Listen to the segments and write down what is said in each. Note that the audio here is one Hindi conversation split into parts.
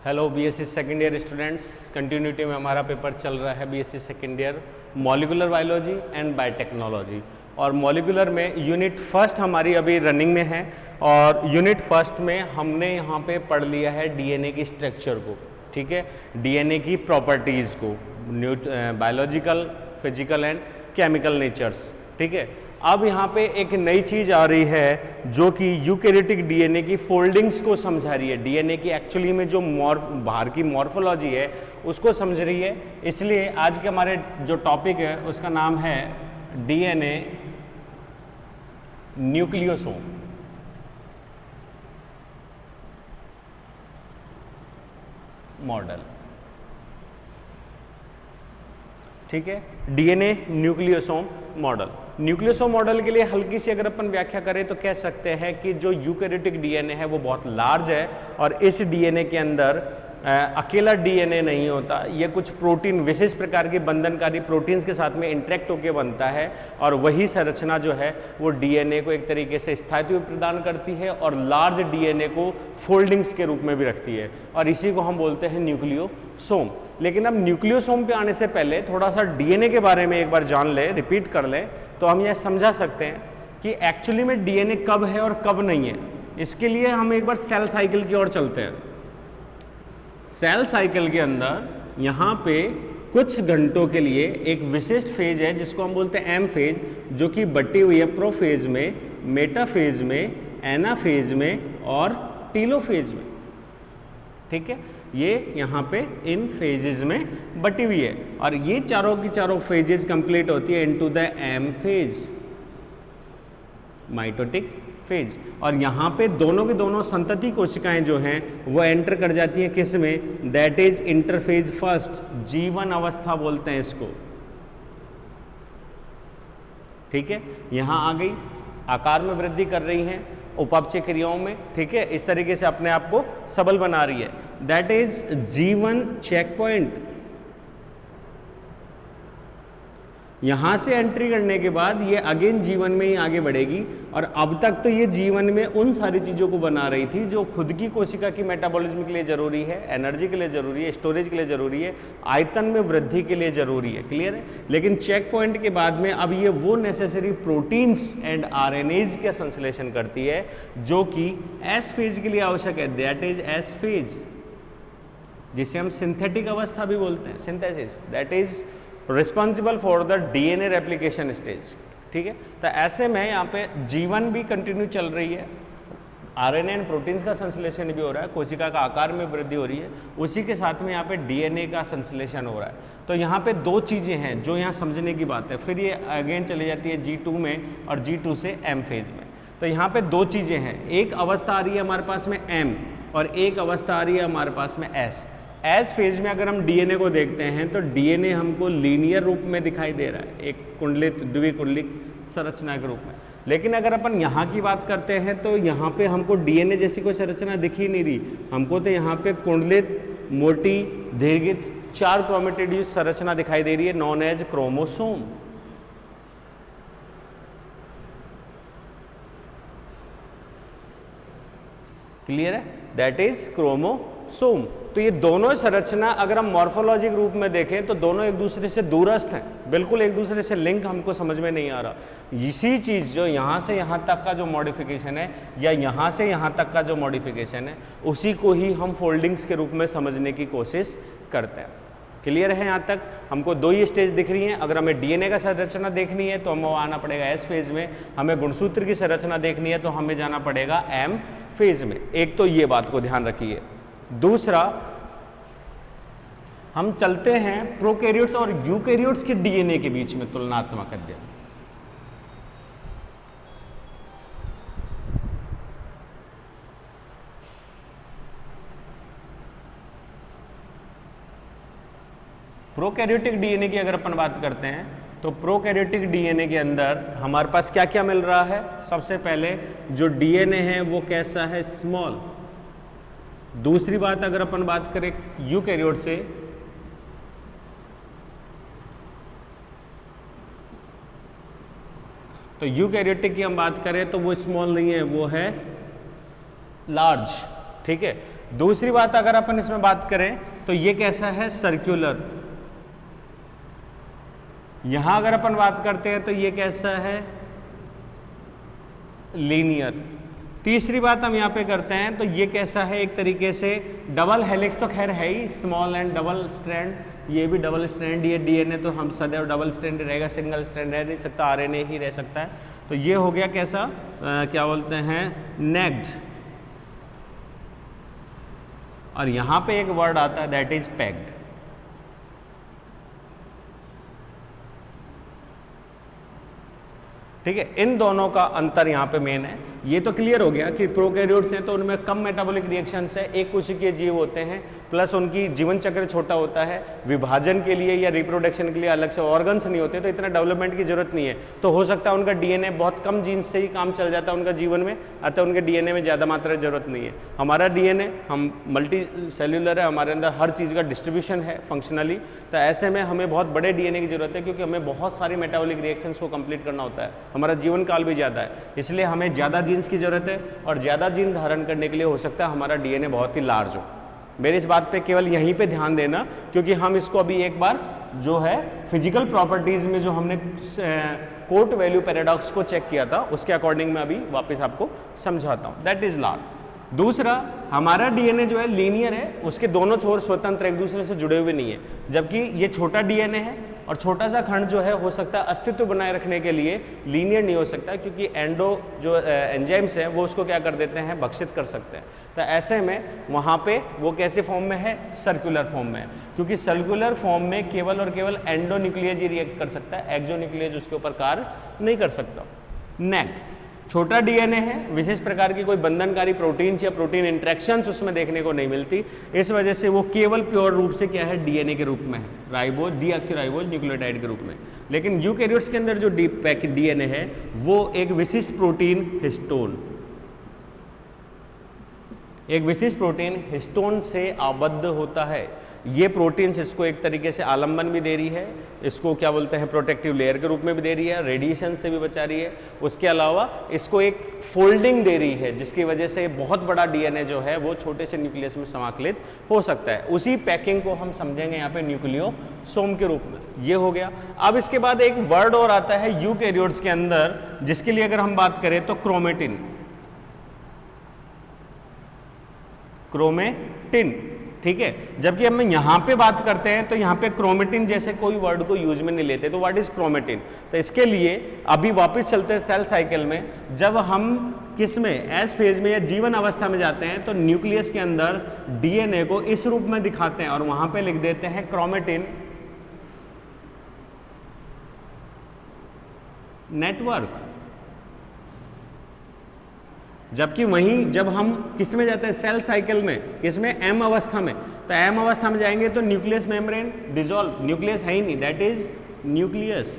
Hello BSc second year students, continuity में हमारा पेपर चल रहा है BSc second year molecular biology and biotechnology. और मॉलिक्यूलर में यूनिट फर्स्ट हमारी अभी रनिंग में है और यूनिट फर्स्ट में हमने यहाँ पे पढ़ लिया है डीएनए की स्ट्रक्चर को, ठीक है, डीएनए की प्रॉपर्टीज़ को, biological, physical and chemical natures, ठीक है। अब यहाँ पे एक नई चीज़ आ रही है जो कि यूकैरियोटिक डीएनए की फोल्डिंग्स को समझा रही है, डीएनए की एक्चुअली में जो बाहर की मॉर्फोलॉजी है उसको समझ रही है। इसलिए आज के हमारे जो टॉपिक है उसका नाम है डीएनए न्यूक्लियोसोम। मॉडल, ठीक है, DNA nucleosome model. Nucleosome model के लिए हल्की सी अगर अपन व्याख्या करें तो कह सकते हैं कि जो यूकैरियोटिक डीएनए है वो बहुत लार्ज है और इस डीएनए के अंदर अकेला डीएनए नहीं होता, ये कुछ प्रोटीन, विशेष प्रकार के बंधनकारी प्रोटीन्स के साथ में इंटरेक्ट होकर बनता है और वही संरचना जो है वो डीएनए को एक तरीके से स्थायित्व प्रदान करती है और लार्ज डीएनए को फोल्डिंग्स के रूप में भी रखती है और इसी को हम बोलते हैं न्यूक्लियोसोम। लेकिन अब न्यूक्लियोसोम पे आने से पहले थोड़ा सा डीएनए के बारे में एक बार जान ले, रिपीट कर ले, तो हम यह समझा सकते हैं कि एक्चुअली में डीएनए कब है और कब नहीं है। इसके लिए हम एक बार सेल साइकिल की ओर चलते हैं। सेल साइकिल के अंदर यहाँ पे कुछ घंटों के लिए एक विशिष्ट फेज है जिसको हम बोलते हैं एम फेज, जो कि बटी हुई है प्रोफेज में, मेटाफेज में, एनाफेज में और टीलोफेज में, ठीक है। ये यहाँ पे इन फेजेस में बटी हुई है और ये चारों की चारों फेजेस कंप्लीट होती है into the M phase, mitotic phase. और यहाँ पे दोनों के दोनों संतति कोशिकाएं जो हैं वो एंटर कर जाती हैं किस में, दैट इज इंटरफेज फर्स्ट, जीवन अवस्था बोलते हैं इसको, ठीक है। यहाँ आ गई, आकार में वृद्धि कर रही हैं उपापचय क्रियाओं में, ठीक है, इस तरीके से अपने आप को सबल बना रही है, दैट इज जीवन चेक पॉइंट। यहां से एंट्री करने के बाद ये अगेन जीवन में ही आगे बढ़ेगी और अब तक तो ये जीवन में उन सारी चीजों को बना रही थी जो खुद की कोशिका की मेटाबॉलिज्म के लिए जरूरी है, एनर्जी के लिए जरूरी है, स्टोरेज के लिए जरूरी है, आयतन में वृद्धि के लिए जरूरी है, क्लियर है। लेकिन चेक पॉइंट के बाद में अब ये वो नेसेसरी प्रोटीन्स एंड आरएनएज का संश्लेषण करती है जो कि एस फेज के लिए आवश्यक है, दैट इज एस फेज, जिसे हम सिंथेटिक अवस्था भी बोलते हैं, synthesis, that is responsible for the DNA replication stage, ठीक है। तो ऐसे में यहाँ पे जीवन भी कंटिन्यू चल रही है, आरएनए एंड प्रोटीन्स का संश्लेषण भी हो रहा है, कोशिका का आकार में वृद्धि हो रही है, उसी के साथ में यहाँ पे डीएनए का संश्लेषण हो रहा है। तो यहाँ पे दो चीज़ें हैं जो यहाँ समझने की बात है। फिर ये अगेन चली जाती है G2 में और G2 से M फेज में। तो यहाँ पे दो चीज़ें हैं, एक अवस्था आ रही है हमारे पास में M और एक अवस्था आ रही है हमारे पास में S। एस फेज में अगर हम डीएनए को देखते हैं तो डीएनए हमको लीनियर रूप में दिखाई दे रहा है, एक कुंडलित द्विकुंडलित संरचना के रूप में। लेकिन अगर अपन यहाँ की बात करते हैं तो यहाँ पे हमको डीएनए जैसी कोई संरचना दिख ही नहीं रही, हमको तो यहाँ पे कुंडलित, मोटी, दीर्घित, 4 क्रोमेटिड संरचना दिखाई दे रही है, नॉन एज क्रोमोसोम। क्लियर है, दैट इज क्रोमोसोम। तो ये दोनों संरचना अगर हम मॉर्फोलॉजिक रूप में देखें तो दोनों एक दूसरे से दूरस्थ हैं, बिल्कुल एक दूसरे से लिंक हमको समझ में नहीं आ रहा। इसी चीज़ जो यहाँ से यहाँ तक का जो मॉडिफिकेशन है या यहाँ से यहाँ तक का जो मॉडिफिकेशन है उसी को ही हम फोल्डिंग्स के रूप में समझने की कोशिश करते हैं। क्लियर है, यहाँ तक हमको दो ही स्टेज दिख रही हैं। अगर हमें डीएनए का संरचना देखनी है तो हमें आना पड़ेगा एस फेज में, हमें गुणसूत्र की संरचना देखनी है तो हमें जाना पड़ेगा एम फेज में। एक तो ये बात को ध्यान रखिए। दूसरा, हम चलते हैं प्रोकैरियोट्स और यूकैरियोट्स के डीएनए के बीच में तुलनात्मक अध्ययन। प्रोकैरियोटिक डीएनए की अगर अपन बात करते हैं तो प्रोकैरियोटिक डीएनए के अंदर हमारे पास क्या क्या मिल रहा है। सबसे पहले जो डीएनए है वो कैसा है, स्मॉल। दूसरी बात अगर अपन बात करें यूकैरियोट से, तो यूकैरियोटिक की हम बात करें तो वो स्मॉल नहीं है, वो है लार्ज, ठीक है। दूसरी बात अगर अपन इसमें बात करें तो ये कैसा है, सर्कुलर। यहां अगर अपन बात करते हैं तो ये कैसा है, लीनियर। तीसरी बात हम यहाँ पे करते हैं तो ये कैसा है, एक तरीके से डबल हेलिक्स तो खैर है ही, स्मॉल एंड डबल स्ट्रैंड, ये भी डबल स्ट्रैंड, ये डीएनए तो हम सदैव डबल स्ट्रैंड रहेगा, सिंगल स्ट्रैंड रह नहीं सकता, आरएनए ही रह सकता है। तो ये हो गया कैसा, क्या बोलते हैं, नेक्ड। और यहां पे एक वर्ड आता है दैट इज पैक्ड। ठीक है, इन दोनों का अंतर यहाँ पे मेन है। ये तो क्लियर हो गया कि प्रोकैरियोट्स हैं तो उनमें कम मेटाबॉलिक रिएक्शंस है, एक कोशिकीय जीव होते हैं, प्लस उनकी जीवन चक्र छोटा होता है, विभाजन के लिए या रिप्रोडक्शन के लिए अलग से ऑर्गन्स नहीं होते, तो इतना डेवलपमेंट की जरूरत नहीं है। तो हो सकता है उनका डीएनए बहुत कम जीन्स से ही काम चल जाता है उनका जीवन में, अतः उनके डीएनए में ज़्यादा मात्रा की जरूरत नहीं है। हमारा डीएनए, हम मल्टी सेल्यूलर है, हमारे अंदर हर चीज़ का डिस्ट्रीब्यूशन है फंक्शनली, तो ऐसे में हमें बहुत बड़े डीएनए की जरूरत है, क्योंकि हमें बहुत सारी मेटाबॉलिक रिएक्शंस को कंप्लीट करना होता है, हमारा जीवन काल भी ज़्यादा है, इसलिए हमें ज़्यादा जीन्स की जरूरत है, और ज़्यादा जीन धारण करने के लिए हो सकता है हमारा डीएनए बहुत ही लार्ज हो। मेरी इस बात पे केवल यहीं पे ध्यान देना, क्योंकि हम इसको अभी एक बार जो है फिजिकल प्रॉपर्टीज में जो हमने कोट वैल्यू पैराडॉक्स को चेक किया था, उसके अकॉर्डिंग मैं अभी वापस आपको समझाता हूँ। That is large. दूसरा, हमारा डीएनए जो है लीनियर है, उसके दोनों छोर स्वतंत्र एक दूसरे से जुड़े हुए नहीं है, जबकि ये छोटा डीएनए है और छोटा सा खंड जो है हो सकता है अस्तित्व बनाए रखने के लिए लीनियर नहीं हो सकता, क्योंकि एंडो जो एंजाइम्स हैं वो उसको क्या कर देते हैं, भक्षित कर सकते हैं। तो ऐसे में वहाँ पे वो कैसे फॉर्म में है, सर्कुलर फॉर्म में है, क्योंकि सर्कुलर फॉर्म में केवल और केवल एंडोन्यूक्लियस ही रिएक्ट कर सकता है, एक्सोन्यूक्लियस उसके ऊपर कार्य नहीं कर सकता। नेक्स्ट, छोटा डीएनए है, विशेष प्रकार की कोई बंधनकारी प्रोटीन्स या प्रोटीन इंटरेक्शंस उसमें देखने को नहीं मिलती, इस वजह से वो केवल प्योर रूप से क्या है, डीएनए के रूप में है, राइबोज, डीऑक्सीराइबोज न्यूक्लियोटाइड के रूप में। लेकिन यूकैरियोट्स के अंदर जो डीएनए है वो एक विशिष्ट प्रोटीन हिस्टोन, एक विशिष्ट प्रोटीन हिस्टोन से आबद्ध होता है। ये प्रोटीन्स इसको एक तरीके से आलंबन भी दे रही है, इसको क्या बोलते हैं, प्रोटेक्टिव लेयर के रूप में भी दे रही है, रेडिएशन से भी बचा रही है, उसके अलावा इसको एक फोल्डिंग दे रही है, जिसकी वजह से बहुत बड़ा डीएनए जो है वो छोटे से न्यूक्लियस में समाकलित हो सकता है। उसी पैकिंग को हम समझेंगे यहाँ पे न्यूक्लियोसोम के रूप में। ये हो गया। अब इसके बाद एक वर्ड और आता है यूकैरियोट्स के अंदर, जिसके लिए अगर हम बात करें तो क्रोमेटिन, क्रोमेटिन, ठीक है। जबकि हम यहाँ पे बात करते हैं तो यहाँ पे क्रोमेटिन जैसे कोई वर्ड को यूज में नहीं लेते, तो व्हाट इज क्रोमेटिन। तो इसके लिए अभी वापस चलते हैं सेल साइकिल में, जब हम किस में, एस फेज में या जीवन अवस्था में जाते हैं तो न्यूक्लियस के अंदर डीएनए को इस रूप में दिखाते हैं और वहां पे लिख देते हैं क्रोमेटिन नेटवर्क। जबकि वहीं जब हम किस में जाते हैं, सेल साइकिल में, किस में, एम अवस्था में, तो एम अवस्था में जाएंगे तो न्यूक्लियस मेम्ब्रेन डिसॉल्व, न्यूक्लियस है ही नहीं, दैट इज न्यूक्लियस,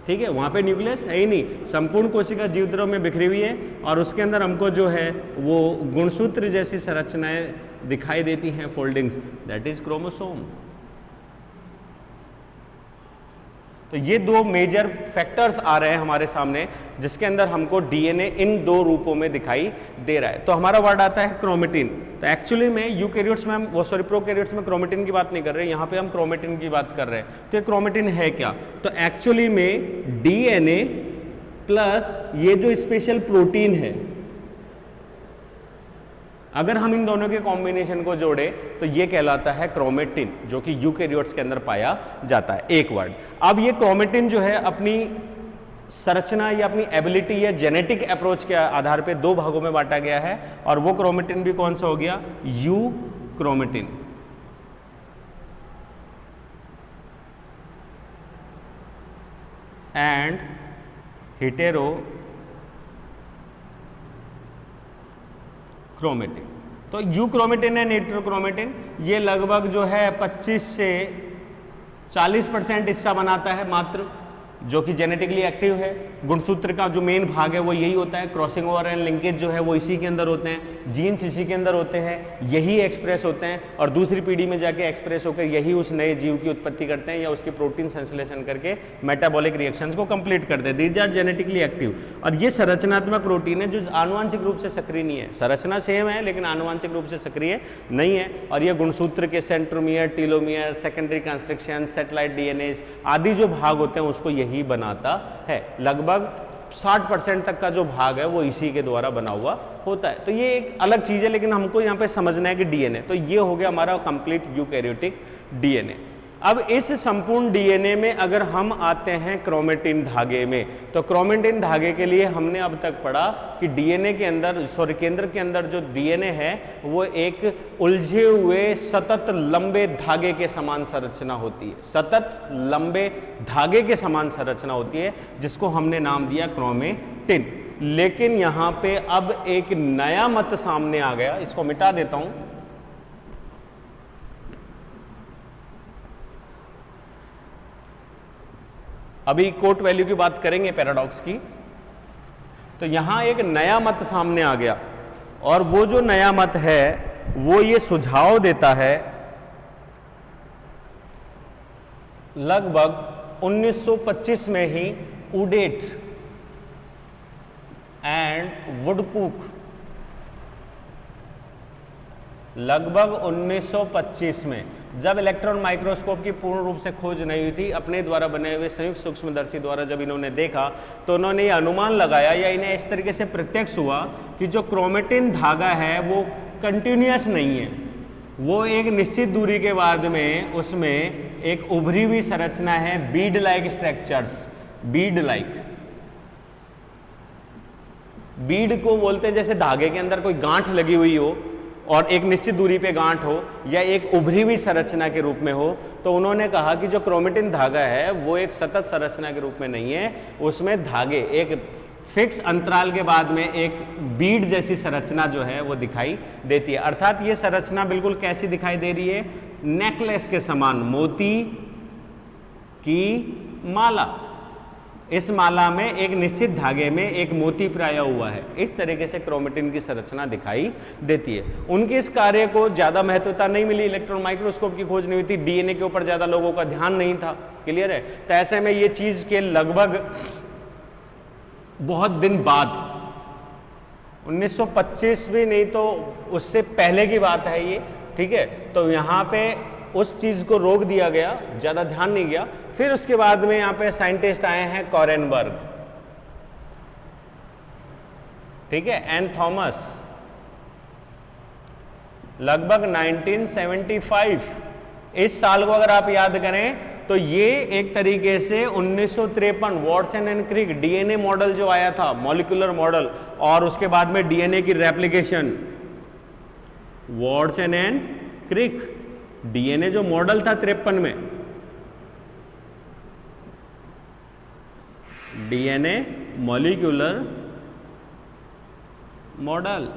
ठीक है। वहां पे न्यूक्लियस है ही नहीं, संपूर्ण कोशिका जीवद्रव में बिखरी हुई है और उसके अंदर हमको जो है वो गुणसूत्र जैसी संरचनाएं दिखाई देती हैं, फोल्डिंग्स, दैट इज क्रोमोसोम। तो ये दो मेजर फैक्टर्स आ रहे हैं हमारे सामने, जिसके अंदर हमको डीएनए इन दो रूपों में दिखाई दे रहा है। तो हमारा वर्ड आता है क्रोमेटिन। तो एक्चुअली में यूकैरियोट्स में हम प्रोकैरियोट्स में क्रोमेटिन की बात नहीं कर रहे, यहाँ पे हम क्रोमेटिन की बात कर रहे हैं। तो ये क्रोमेटिन है क्या, तो एक्चुअली में डीएनए प्लस ये जो स्पेशल प्रोटीन है, अगर हम इन दोनों के कॉम्बिनेशन को जोड़े तो ये कहलाता है क्रोमेटिन, जो कि यूकैरियोट्स के अंदर पाया जाता है। एक वर्ड। अब ये क्रोमेटिन जो है अपनी संरचना या अपनी एबिलिटी या जेनेटिक अप्रोच के आधार पे दो भागों में बांटा गया है, और वो क्रोमेटिन भी कौन सा हो गया, you chromatin. And hetero chromatin. तो यूक्रोमेटिन एंड हेटेरोक्रोमेटिन ये लगभग जो है 25 से 40% हिस्सा बनाता है मात्र जो कि जेनेटिकली एक्टिव है। गुणसूत्र का जो मेन भाग है वो यही होता है, क्रॉसिंग ओवर एंड लिंकेज जो है वो इसी के अंदर होते हैं, जीन्स इसी के अंदर होते हैं, यही एक्सप्रेस होते हैं और दूसरी पीढ़ी में जाके एक्सप्रेस होकर यही उस नए जीव की उत्पत्ति करते हैं या उसकी प्रोटीन संश्लेषण करके मेटाबॉलिक रिएक्शंस को कंप्लीट करते हैं। These are genetically active. और ये संरचनात्मक प्रोटीन है जो आनुवांशिक रूप से सक्रिय नहीं है, संरचना सेम है लेकिन आनुवांशिक रूप से सक्रिय नहीं है। और ये गुणसूत्र के centromere, telomere, secondary constriction, satellite DNA आदि जो भाग होते हैं उसको यही बनाता है। लगभग 60% तक का जो भाग है वो इसी के द्वारा बना हुआ होता है। तो ये एक अलग चीज़ है, लेकिन हमको यहाँ पे समझना है कि डीएनए, तो ये हो गया हमारा कंप्लीट यूकैरियोटिक डीएनए। अब इस संपूर्ण डीएनए में अगर हम आते हैं क्रोमेटिन धागे में, तो क्रोमेटिन धागे के लिए हमने अब तक पढ़ा कि डीएनए के अंदर, सॉरी केंद्र के अंदर जो डीएनए है वो एक उलझे हुए सतत लंबे धागे के समान संरचना होती है, सतत लंबे धागे के समान संरचना होती है जिसको हमने नाम दिया क्रोमेटिन। लेकिन यहाँ पे अब एक नया मत सामने आ गया, इसको मिटा देता हूं। अभी कोट वैल्यू की बात करेंगे पैराडॉक्स की। तो यहां एक नया मत सामने आ गया और वो जो नया मत है वो ये सुझाव देता है लगभग 1925 में ही उडेट एंड वुडकुक, लगभग 1925 में, जब इलेक्ट्रॉन माइक्रोस्कोप की पूर्ण रूप से खोज नहीं हुई थी, अपने द्वारा बने हुए संयुक्त सूक्ष्मदर्शी द्वारा जब इन्होंने देखा तो उन्होंने ये अनुमान लगाया या इन्हें इस तरीके से प्रत्यक्ष हुआ कि जो क्रोमेटिन धागा है वो कंटिन्यूअस नहीं है, वो एक निश्चित दूरी के बाद में उसमें एक उभरी हुई संरचना है, Beed like structures. Beed like, Beed को बोलते हैं जैसे धागे के अंदर कोई गांठ लगी हुई हो और एक निश्चित दूरी पे गांठ हो या एक उभरी हुई संरचना के रूप में हो। तो उन्होंने कहा कि जो क्रोमेटिन धागा है वो एक सतत संरचना के रूप में नहीं है, उसमें धागे एक फिक्स अंतराल के बाद में एक बीड जैसी संरचना जो है वो दिखाई देती है। अर्थात ये संरचना बिल्कुल कैसी दिखाई दे रही है, नेकलेस के समान, मोती की माला। इस माला में एक निश्चित धागे में एक मोती प्राया हुआ है, इस तरीके से क्रोमेटिन की संरचना दिखाई देती है। उनके इस कार्य को ज्यादा महत्वता नहीं मिली, इलेक्ट्रॉन माइक्रोस्कोप की खोज नहीं हुई थी, डीएनए के ऊपर ज्यादा लोगों का ध्यान नहीं था। क्लियर है? तो ऐसे में ये चीज के लगभग बहुत दिन बाद, 1925 भी नहीं तो उससे पहले की बात है ये, ठीक है, तो यहाँ पे उस चीज को रोक दिया गया, ज्यादा ध्यान नहीं गया। फिर उसके बाद में यहाँ पे साइंटिस्ट आए हैं कॉरेनबर्ग, ठीक है, एन थॉमस, लगभग 1975। इस साल को अगर आप याद करें तो ये एक तरीके से 1953 Watson and Crick DNA model जो आया था, मॉलिक्यूलर मॉडल, और उसके बाद में डीएनए की replication, Watson and Crick DNA जो मॉडल था 53 में, डीएनए मॉलिक्यूलर मॉडल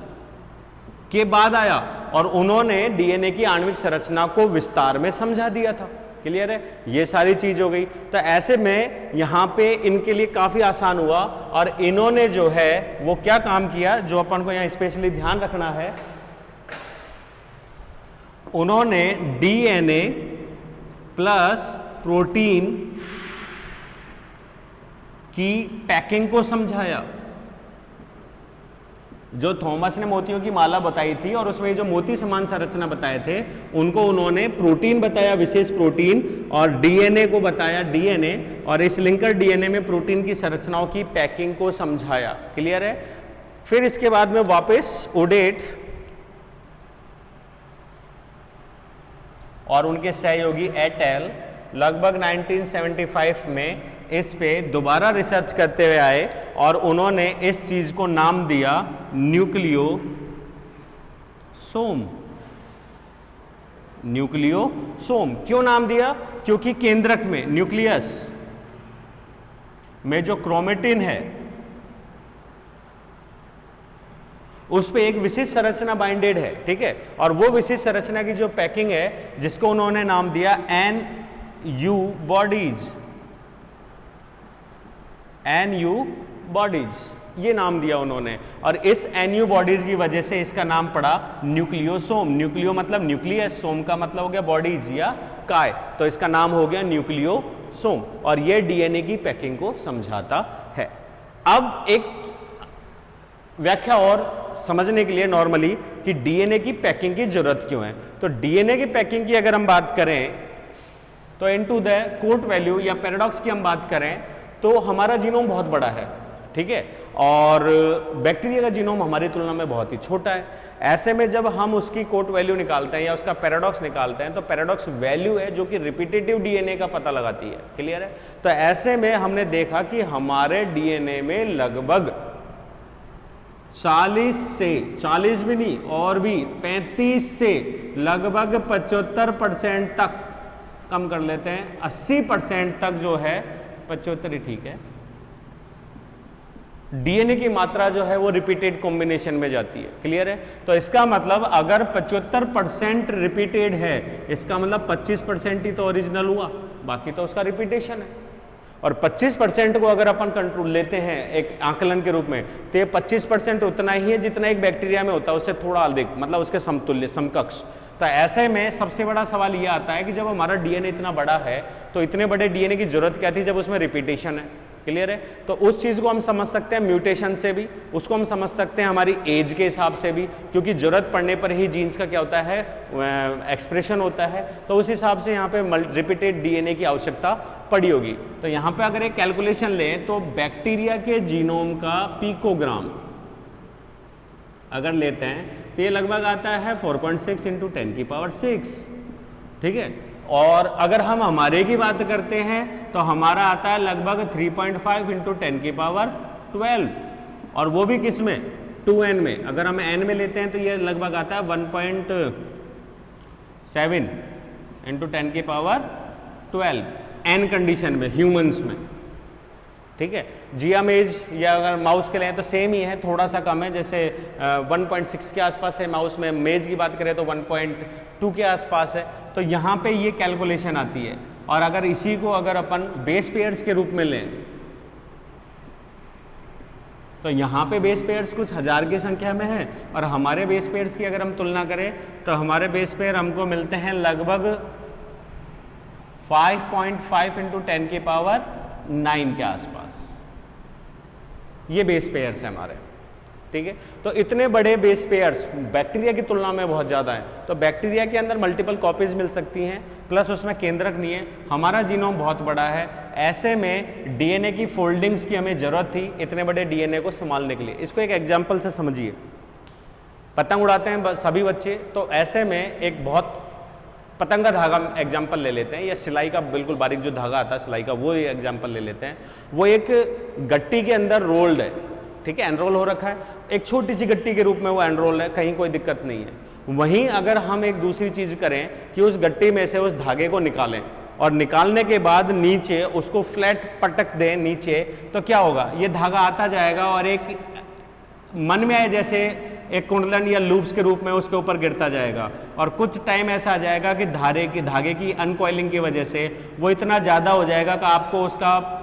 के बाद आया और उन्होंने डीएनए की आणविक संरचना को विस्तार में समझा दिया था। क्लियर है? ये सारी चीज हो गई। तो ऐसे में यहां पे इनके लिए काफी आसान हुआ और इन्होंने जो है वो क्या काम किया, जो अपन को यहां स्पेशली ध्यान रखना है, उन्होंने डीएनए प्लस प्रोटीन की पैकिंग को समझाया। जो थॉमस ने मोतियों की माला बताई थी और उसमें जो मोती समान संरचना बताए थे, उनको उन्होंने प्रोटीन बताया, विशेष प्रोटीन, और डीएनए को बताया डीएनए, और इस लिंकर डीएनए में प्रोटीन की संरचनाओं की पैकिंग को समझाया। क्लियर है? फिर इसके बाद में वापस उडेट और उनके सहयोगी एटेल लगभग 1975 में इस पे दोबारा रिसर्च करते हुए आए और उन्होंने इस चीज को नाम दिया न्यूक्लियोसोम। न्यूक्लियोसोम क्यों नाम दिया? क्योंकि केंद्रक में, न्यूक्लियस में जो क्रोमेटिन है उस पे एक विशिष्ट संरचना बाइंडेड है, ठीक है, और वो विशिष्ट संरचना की जो पैकिंग है जिसको उन्होंने नाम दिया NU बॉडीज, NU बॉडीज, ये नाम दिया उन्होंने। और इस NU बॉडीज की वजह से इसका नाम पड़ा न्यूक्लियोसोम। न्यूक्लियो मतलब न्यूक्लियस, सोम का मतलब हो गया बॉडीज या काय, तो इसका नाम हो गया न्यूक्लियोसोम। और ये DNA की पैकिंग को समझाता है। अब एक व्याख्या और समझने के लिए नॉर्मली कि DNA की पैकिंग की जरूरत क्यों है, तो DNA की पैकिंग की अगर हम बात करें तो इनटू द कोट वैल्यू या पैराडॉक्स की हम बात करें तो हमारा जीनोम बहुत बड़ा है, ठीक है, और बैक्टीरिया का जीनोम हमारी तुलना में बहुत ही छोटा है। ऐसे में जब हम उसकी कोट वैल्यू निकालते हैं या उसका पैराडॉक्स निकालते हैं तो पैराडॉक्स वैल्यू है जो कि रिपीटेटिव DNA का पता लगाती है। क्लियर है? तो ऐसे में हमने देखा कि हमारे DNA में लगभग 40 से 40 भी नहीं और भी 35 से लगभग 75% तक, कम कर लेते हैं 80% तक जो है, 75 ही ठीक है, DNA की मात्रा जो है वो रिपीटेड कॉम्बिनेशन में जाती है। क्लियर है? तो इसका मतलब अगर 75% रिपीटेड है, इसका मतलब 25% ही तो ओरिजिनल हुआ, बाकी तो उसका रिपीटेशन है। और 25% को अगर अपन कंट्रोल लेते हैं एक आकलन के रूप में, तो ये 25% उतना ही है जितना एक बैक्टीरिया में होता है, उससे थोड़ा अधिक, मतलब उसके समतुल्य, समकक्ष। तो ऐसे में सबसे बड़ा सवाल ये आता है कि जब हमारा DNA इतना बड़ा है तो इतने बड़े DNA की जरूरत क्या थी जब उसमें रिपीटेशन है। क्लियर है? तो उस चीज को हम समझ सकते हैं म्यूटेशन से भी, उसको हम समझ सकते हैं हमारी एज के हिसाब से भी, क्योंकि जरूरत पड़ने पर ही जीन्स का क्या होता है, एक्सप्रेशन होता है। तो उस हिसाब से यहाँ पे रिपीटेड DNA की आवश्यकता पड़ी होगी। तो यहाँ पे अगर एक कैलकुलेशन लें तो बैक्टीरिया के जीनोम का पिकोग्राम अगर लेते हैं तो ये लगभग आता है 4.6 इंटू 10 की पावर 6, ठीक है। और अगर हम हमारे की बात करते हैं तो हमारा आता है लगभग 3.5 इंटू 10 की पावर 12, और वो भी किस में, 2n में। अगर हम n में लेते हैं तो ये लगभग आता है 1.7 इंटू 10 की पावर 12 n कंडीशन में, ह्यूमंस में, ठीक है। जियामेज या अगर माउस के लिए तो सेम ही है, थोड़ा सा कम है, जैसे 1.6 के आसपास है माउस में, मेज की बात करें तो 1.2 के आसपास है। तो यहाँ पे ये कैलकुलेशन आती है। और अगर इसी को अगर अपन बेस पेयर्स के रूप में लें तो यहाँ पे बेस पेयर्स कुछ हजार की संख्या में है, और हमारे बेस पेयर्स की अगर हम तुलना करें तो हमारे बेस पेयर हमको मिलते हैं लगभग 5.5 इंटू 10 की पावर 9 के आसपास। ये बेस पेयर्स है हमारे, ठीक है। तो इतने बड़े बेस पेयर्स बैक्टीरिया की तुलना में बहुत ज़्यादा है। तो बैक्टीरिया के अंदर मल्टीपल कॉपीज मिल सकती हैं, प्लस उसमें केंद्रक नहीं है। हमारा जीनोम बहुत बड़ा है, ऐसे में DNA की फोल्डिंग्स की हमें ज़रूरत थी इतने बड़े DNA को संभालने के लिए। इसको एक एग्जाम्पल से समझिए। पतंग उड़ाते हैं सभी बच्चे, तो ऐसे में एक बहुत पतंग का धागा एग्जाम्पल ले लेते हैं, या सिलाई का बिल्कुल बारीक जो धागा आता है सिलाई का, वो एग्जाम्पल ले लेते हैं। वो एक गट्टी के अंदर रोल्ड है, ठीक है, एनरोल हो रखा है, एक छोटी सी गट्टी के रूप में वो एनरोल है, कहीं कोई दिक्कत नहीं है। वहीं अगर हम एक दूसरी चीज करें कि उस गट्टी में से उस धागे को निकालें और निकालने के बाद नीचे उसको फ्लैट पटक दें नीचे, तो क्या होगा, ये धागा आता जाएगा और एक मन में आए जैसे एक कुंडलन या लूप्स के रूप में उसके ऊपर गिरता जाएगा। और कुछ टाइम ऐसा आ जाएगा कि धागे की अनकॉइलिंग की वजह से वो इतना ज़्यादा हो जाएगा कि आपको उसका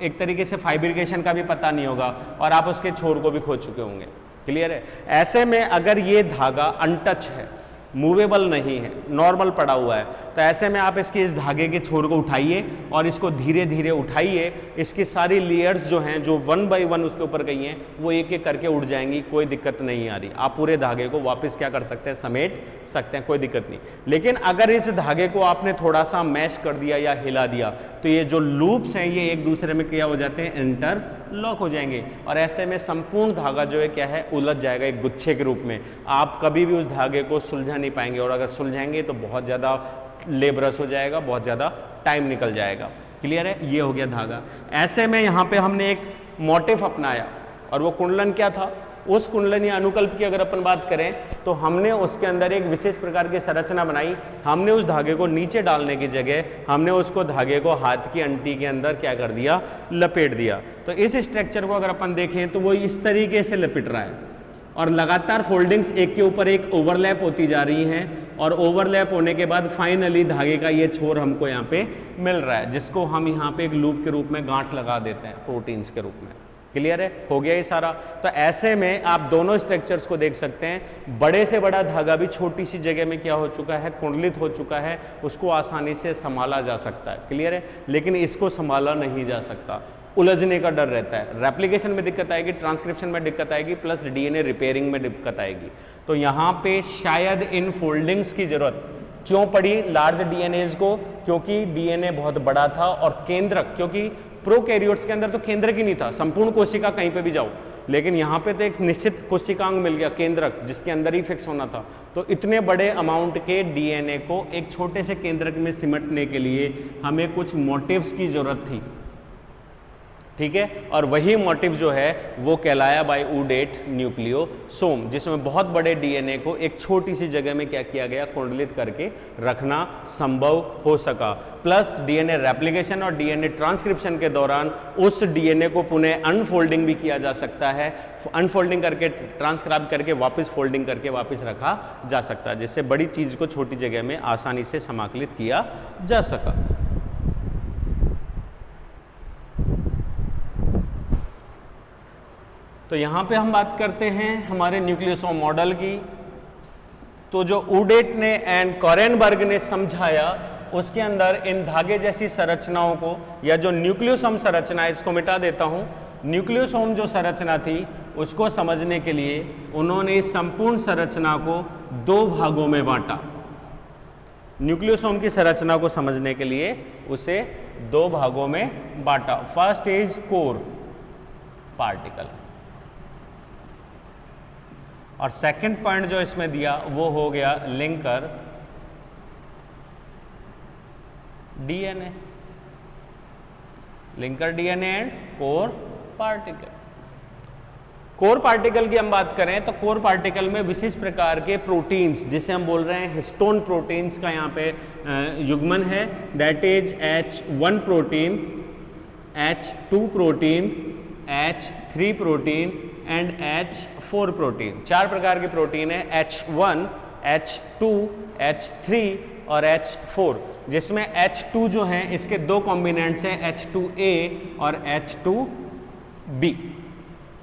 एक तरीके से फाइब्रिकेशन का भी पता नहीं होगा और आप उसके छोर को भी खो चुके होंगे। क्लियर है? ऐसे में अगर ये धागा अनटच है, मूवेबल नहीं है, नॉर्मल पड़ा हुआ है, तो ऐसे में आप इसके इस धागे के छोर को उठाइए और इसको धीरे धीरे उठाइए। इसकी सारी लेयर्स जो हैं, जो 1 बाय 1 उसके ऊपर गई हैं, वो एक एक करके उड़ जाएंगी, कोई दिक्कत नहीं आ रही। आप पूरे धागे को वापस क्या कर सकते हैं, समेट सकते हैं, कोई दिक्कत नहीं। लेकिन अगर इस धागे को आपने थोड़ा सा मैश कर दिया या हिला दिया तो ये जो लूप्स हैं ये एक दूसरे में क्या हो जाते हैं, इंटरलॉक हो जाएंगे, और ऐसे में संपूर्ण धागा जो है क्या है, उलझ जाएगा एक गुच्छे के रूप में। आप कभी भी उस धागे को सुलझा नहीं पाएंगे, और अगर सुलझाएंगे तो बहुत ज़्यादा लेबरस हो जाएगा, बहुत ज़्यादा टाइम निकल जाएगा। क्लियर है? ये हो गया धागा। ऐसे में यहाँ पे हमने एक मोटिव अपनाया, और वो कुंडलन क्या था, उस कुंडलन या अनुकल्प की अगर अपन बात करें तो हमने उसके अंदर एक विशेष प्रकार की संरचना बनाई। हमने उस धागे को नीचे डालने की जगह हमने उसको धागे को हाथ की अंटी के अंदर क्या कर दिया, लपेट दिया। तो इस स्ट्रक्चर को अगर अपन देखें तो वो इस तरीके से लपेट रहा है, और लगातार फोल्डिंग्स एक के ऊपर एक ओवरलैप होती जा रही हैं और ओवरलैप होने के बाद फाइनली धागे का ये छोर हमको यहाँ पे मिल रहा है, जिसको हम यहाँ पे एक लूप के रूप में गांठ लगा देते हैं प्रोटीन्स के रूप में। क्लियर है, हो गया ये सारा। तो ऐसे में आप दोनों स्ट्रक्चर्स को देख सकते हैं, बड़े से बड़ा धागा भी छोटी सी जगह में क्या हो चुका है, कुंडलित हो चुका है, उसको आसानी से संभाला जा सकता है। क्लियर है, लेकिन इसको संभाला नहीं जा सकता, उलझने का डर रहता है। रेप्लिकेशन में दिक्कत आएगी, ट्रांसक्रिप्शन में दिक्कत आएगी, प्लस डीएनए रिपेयरिंग में दिक्कत आएगी। तो यहाँ पे शायद इन फोल्डिंग्स की जरूरत क्यों पड़ी लार्ज डीएनएज को, क्योंकि डीएनए बहुत बड़ा था और केंद्रक, क्योंकि प्रोकैरियोट्स के अंदर तो केंद्रक ही नहीं था, संपूर्ण कोशिका कहीं पे भी जाओ, लेकिन यहाँ पे तो एक निश्चित कोशिकांग मिल गया केंद्रक, जिसके अंदर ही फिक्स होना था। तो इतने बड़े अमाउंट के डीएनए को एक छोटे से केंद्रक में सिमटने के लिए हमें कुछ मोटिव्स की जरूरत थी। ठीक है, और वही मोटिव जो है वो कहलाया बाय ऊडेट न्यूक्लियोसोम, जिसमें बहुत बड़े डीएनए को एक छोटी सी जगह में क्या किया गया, कुंडलित करके रखना संभव हो सका। प्लस डीएनए रेप्लिकेशन और डीएनए ट्रांसक्रिप्शन के दौरान उस डीएनए को पुनः अनफोल्डिंग भी किया जा सकता है, अनफोल्डिंग करके ट्रांसक्राइब करके वापस फोल्डिंग करके वापस रखा जा सकता है, जिससे बड़ी चीज को छोटी जगह में आसानी से समाकलित किया जा सका। तो यहाँ पे हम बात करते हैं हमारे न्यूक्लियोसोम मॉडल की। तो जो ऊडेट ने एंड कॉरेनबर्ग ने समझाया, उसके अंदर इन धागे जैसी संरचनाओं को, या जो न्यूक्लियोसोम संरचना है, इसको मिटा देता हूँ। न्यूक्लियोसोम जो संरचना थी उसको समझने के लिए उन्होंने इस संपूर्ण संरचना को दो भागों में बांटा। न्यूक्लियोसोम की संरचना को समझने के लिए उसे दो भागों में बांटा। फर्स्ट इज कोर पार्टिकल, और सेकंड पॉइंट जो इसमें दिया वो हो गया linker DNA, linker DNA and core particle. Core particle की हम बात करें तो कोर पार्टिकल में विशेष प्रकार के प्रोटीन्स, जिसे हम बोल रहे हैं हिस्टोन प्रोटीन्स का यहाँ पे युग्मन है, that is H1 protein, H2 protein, H3 protein and H4 protein. चार प्रकार के प्रोटीन है, H1, H2, H3 और H4, जिसमें H2 जो है इसके दो कॉम्बिनेंट्स हैं, H2A और H2B।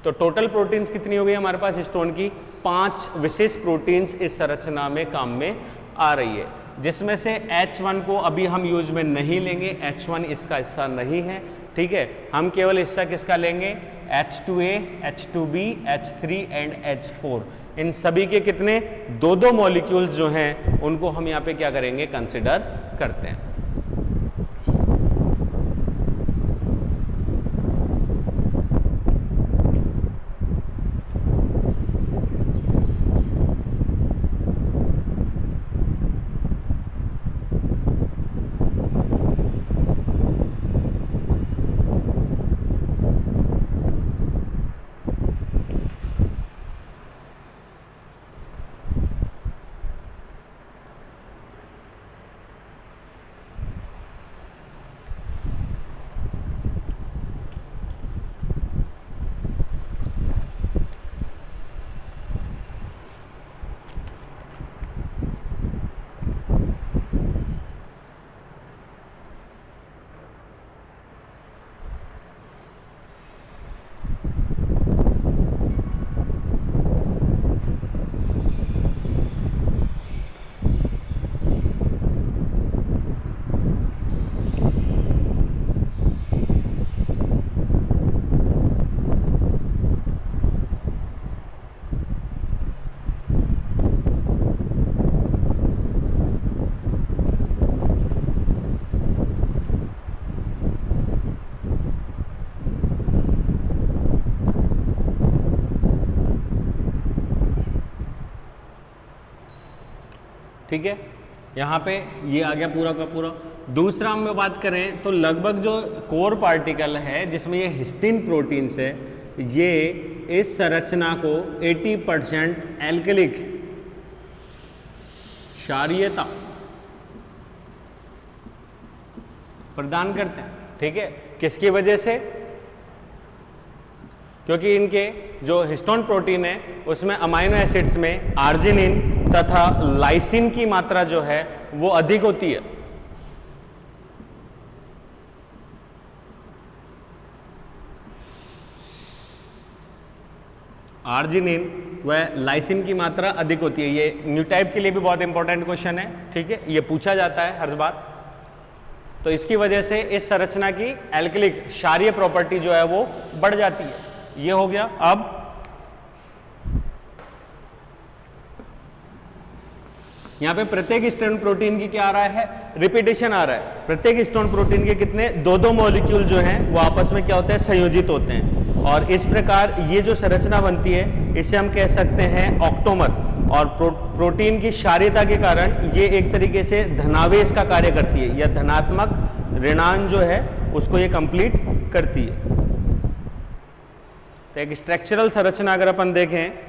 तो टोटल प्रोटीन्स कितनी हो गई हमारे पास हिस्टोन की? 5 विशेष प्रोटीन्स इस संरचना में काम में आ रही है, जिसमें से H1 को अभी हम यूज में नहीं लेंगे, H1 इसका हिस्सा नहीं है। ठीक है, हम केवल हिस्सा किसका लेंगे? H2A, H2B, H3 and H4। इन सभी के कितने? दो मॉलिक्यूल्स जो हैं उनको हम यहाँ पे क्या करेंगे, कंसिडर करते हैं। ठीक है, यहाँ पे ये आ गया पूरा का पूरा। दूसरा हम बात करें तो लगभग जो कोर पार्टिकल है जिसमें ये हिस्टीन प्रोटीन्स है, ये इस संरचना को 80% एल्कलिक क्षारीयता प्रदान करते हैं। ठीक है, किसकी वजह से? क्योंकि इनके जो हिस्टोन प्रोटीन है उसमें अमाइनो एसिड्स में आर्जिनिन तथा लाइसिन की मात्रा जो है वो अधिक होती है। आर्जिनिन व लाइसिन की मात्रा अधिक होती है। ये न्यू टाइप के लिए भी बहुत इंपॉर्टेंट क्वेश्चन है, ठीक है, ये पूछा जाता है हर बार। तो इसकी वजह से इस संरचना की एल्किलिक क्षारीय प्रॉपर्टी जो है वो बढ़ जाती है। ये हो गया। अब यहां पे प्रत्येक हिस्टोन प्रोटीन की क्या आ रहा है, रिपीटेशन आ रहा है। प्रत्येक हिस्टोन प्रोटीन के कितने, दो मॉलिक्यूल जो हैं वो आपस में क्या होते हैं, संयोजित होते हैं, और इस प्रकार ये जो संरचना बनती है इसे हम कह सकते हैं ऑक्टोमर। और प्रोटीन की क्षारीयता के कारण ये एक तरीके से धनावेश का कार्य करती है, या धनात्मक ऋणांक जो है उसको ये कंप्लीट करती है। तो एक स्ट्रक्चरल संरचना अगर अपन देखें,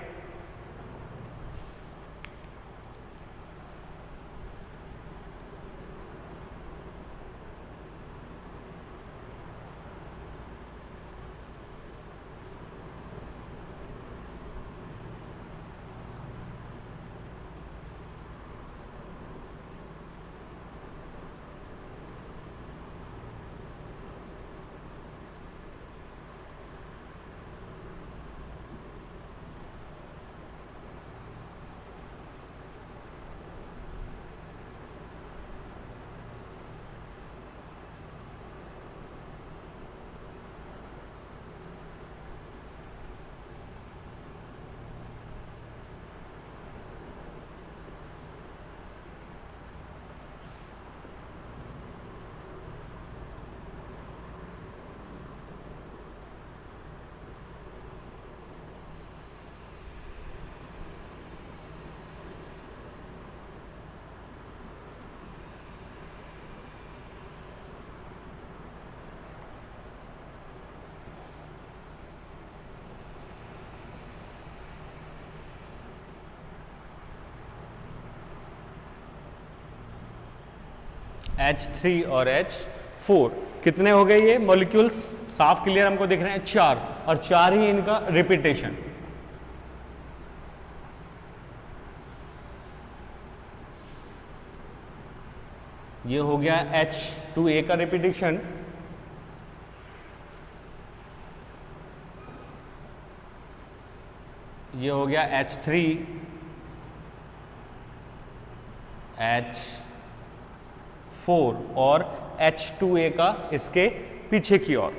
H3 और H4 कितने हो गए ये मॉलिक्यूल्स, साफ क्लियर हमको दिख रहे हैं, 4, और 4 ही इनका रिपीटेशन। ये हो गया H2A का रिपीटेशन, ये हो गया H3, H4 और H2A का इसके पीछे की ओर।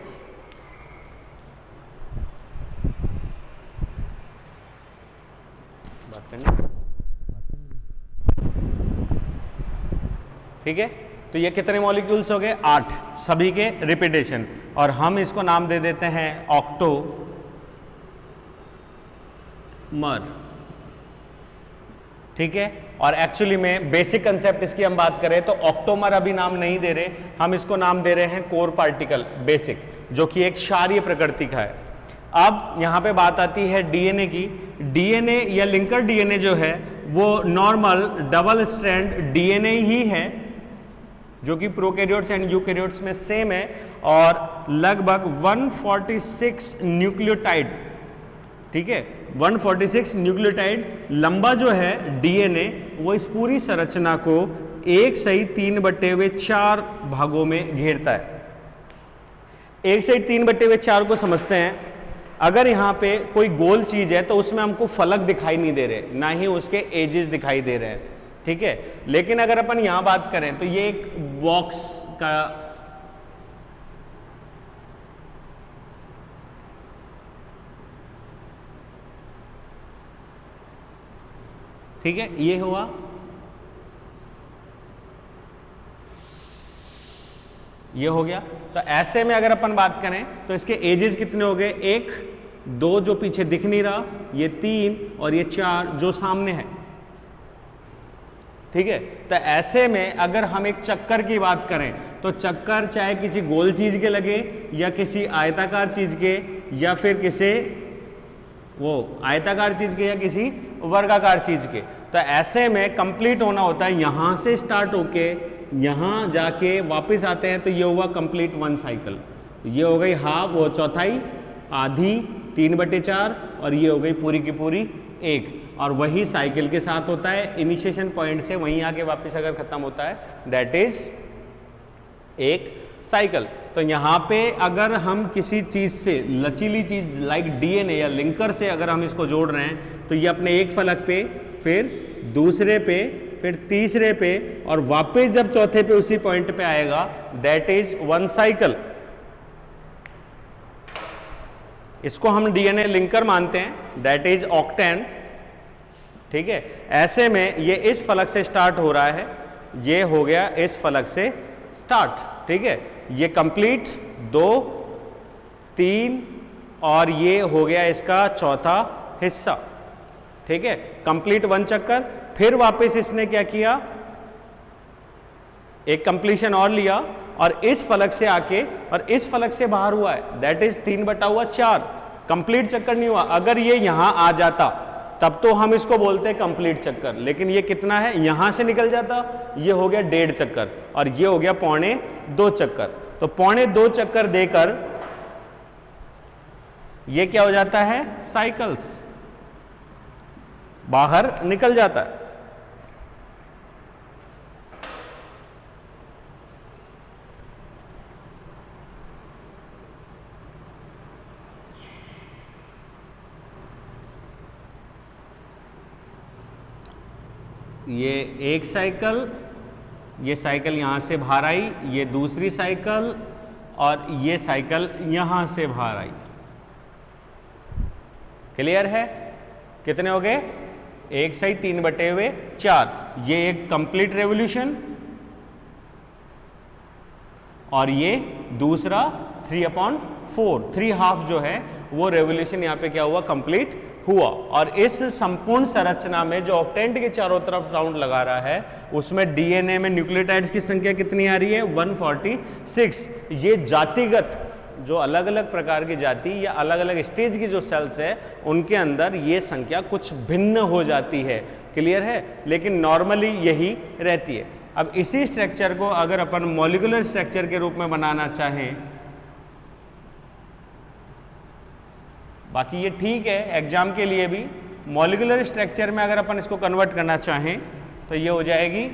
बात करनी, ठीक है। तो ये कितने मॉलिक्यूल्स हो गए, 8, सभी के रिपीटेशन, और हम इसको नाम दे देते हैं ऑक्टोमर, ठीक है। और एक्चुअली में बेसिक कंसेप्ट इसकी हम बात करें तो ऑक्टोमर अभी नाम नहीं दे रहे, हम इसको नाम दे रहे हैं कोर पार्टिकल बेसिक, जो कि एक क्षारीय प्रकृति का है। अब यहां पे बात आती है डीएनए की। डीएनए या लिंकर डीएनए जो है वो नॉर्मल डबल स्ट्रैंड डीएनए ही है, जो कि प्रोकैरियोट्स एंड यूकैरियोट्स में सेम है, और लगभग 146 न्यूक्लियोटाइड, ठीक है, 146 न्यूक्लियोटाइड लंबा जो है डीएनए, वो इस पूरी संरचना को 1/3/4 भागों में घेरता है। 1/3/4 को समझते हैं। अगर यहाँ पे कोई गोल चीज है तो उसमें हमको फलक दिखाई नहीं दे रहे, ना ही उसके एजेस दिखाई दे रहे हैं, ठीक है। लेकिन अगर अपन यहां बात करें तो ये एक बॉक्स का, ठीक है, ये हुआ, ये हो गया। तो ऐसे में अगर अपन बात करें तो इसके एजेस कितने हो गए, 1, 2 जो पीछे दिख नहीं रहा, ये 3 और ये 4 जो सामने है, ठीक है। तो ऐसे में अगर हम एक चक्कर की बात करें तो चक्कर चाहे किसी गोल चीज के लगे या किसी आयताकार चीज के, या फिर किसी वो आयताकार चीज के या किसी वर्गाकार चीज के, तो ऐसे में कंप्लीट होना होता है यहां से स्टार्ट होके यहां जाके वापस आते हैं, तो ये हुआ कंप्लीट 1 साइकिल। ये हो गई हाफ, वो चौथाई, आधी, 3/4 और ये हो गई पूरी की पूरी 1। और वही साइकिल के साथ होता है, इनिशिएशन पॉइंट से वहीं आके वापस अगर खत्म होता है, दैट इज एक साइकिल। तो यहाँ पे अगर हम किसी चीज से, लचीली चीज लाइक डीएनए या लिंकर से अगर हम इसको जोड़ रहे हैं, तो ये अपने एक फलक पे, फिर दूसरे पे, फिर तीसरे पे, और वापस जब चौथे पे उसी पॉइंट पे आएगा, दैट इज वन साइकिल। इसको हम डीएनए लिंकर मानते हैं, दैट इज ऑक्टेन। ठीक है, ऐसे में ये इस फलक से स्टार्ट हो रहा है, ये हो गया इस फलक से स्टार्ट। ठीक है, ये कंप्लीट 2, 3 और ये हो गया इसका चौथा हिस्सा। ठीक है, कंप्लीट 1 चक्कर। फिर वापस इसने क्या किया, एक कंप्लीशन और लिया और इस फलक से आके और इस फलक से बाहर हुआ है, दैट इज 3/4। कंप्लीट चक्कर नहीं हुआ। अगर ये यहां आ जाता तब तो हम इसको बोलते हैं कंप्लीट चक्कर, लेकिन ये कितना है, यहां से निकल जाता, ये हो गया 1.5 चक्कर और ये हो गया 1.25 चक्कर। तो 1.25 चक्कर देकर ये क्या हो जाता है, साइकिल्स, बाहर निकल जाता है। ये एक साइकिल, ये साइकिल यहां से बाहर आई, ये दूसरी साइकिल, और ये साइकिल यहां से बाहर आई। क्लियर है? कितने हो गए, 1 सही 3/4। ये एक कंप्लीट रेवोल्यूशन और ये दूसरा 3/4, 3/2 जो है वो रेवोल्यूशन यहां पे क्या हुआ, कंप्लीट हुआ। और इस संपूर्ण संरचना में जो ऑक्टेंट के चारों तरफ राउंड लगा रहा है, उसमें डीएनए में न्यूक्लियोटाइड्स की संख्या कितनी आ रही है, 146। ये जातिगत, जो अलग अलग प्रकार की जाति या अलग अलग स्टेज की जो सेल्स है, उनके अंदर ये संख्या कुछ भिन्न हो जाती है। क्लियर है? लेकिन नॉर्मली यही रहती है। अब इसी स्ट्रक्चर को अगर अपन मॉलिक्यूलर स्ट्रक्चर के रूप में बनाना चाहें, बाकी ये ठीक है एग्जाम के लिए भी, मॉलिक्यूलर स्ट्रक्चर में अगर अपन इसको कन्वर्ट करना चाहें तो ये हो जाएगी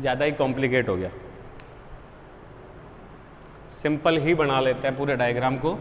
ज़्यादा ही कॉम्प्लिकेट हो गया, सिंपल ही बना लेते हैं पूरे डायग्राम को।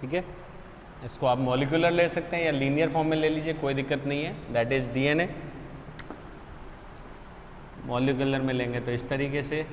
ठीक है, इसको आप मॉलिक्यूलर ले सकते हैं या लीनियर फॉर्म में ले लीजिए, कोई दिक्कत नहीं है। That is DNA. मॉलिक्यूलर में लेंगे तो इस तरीके से,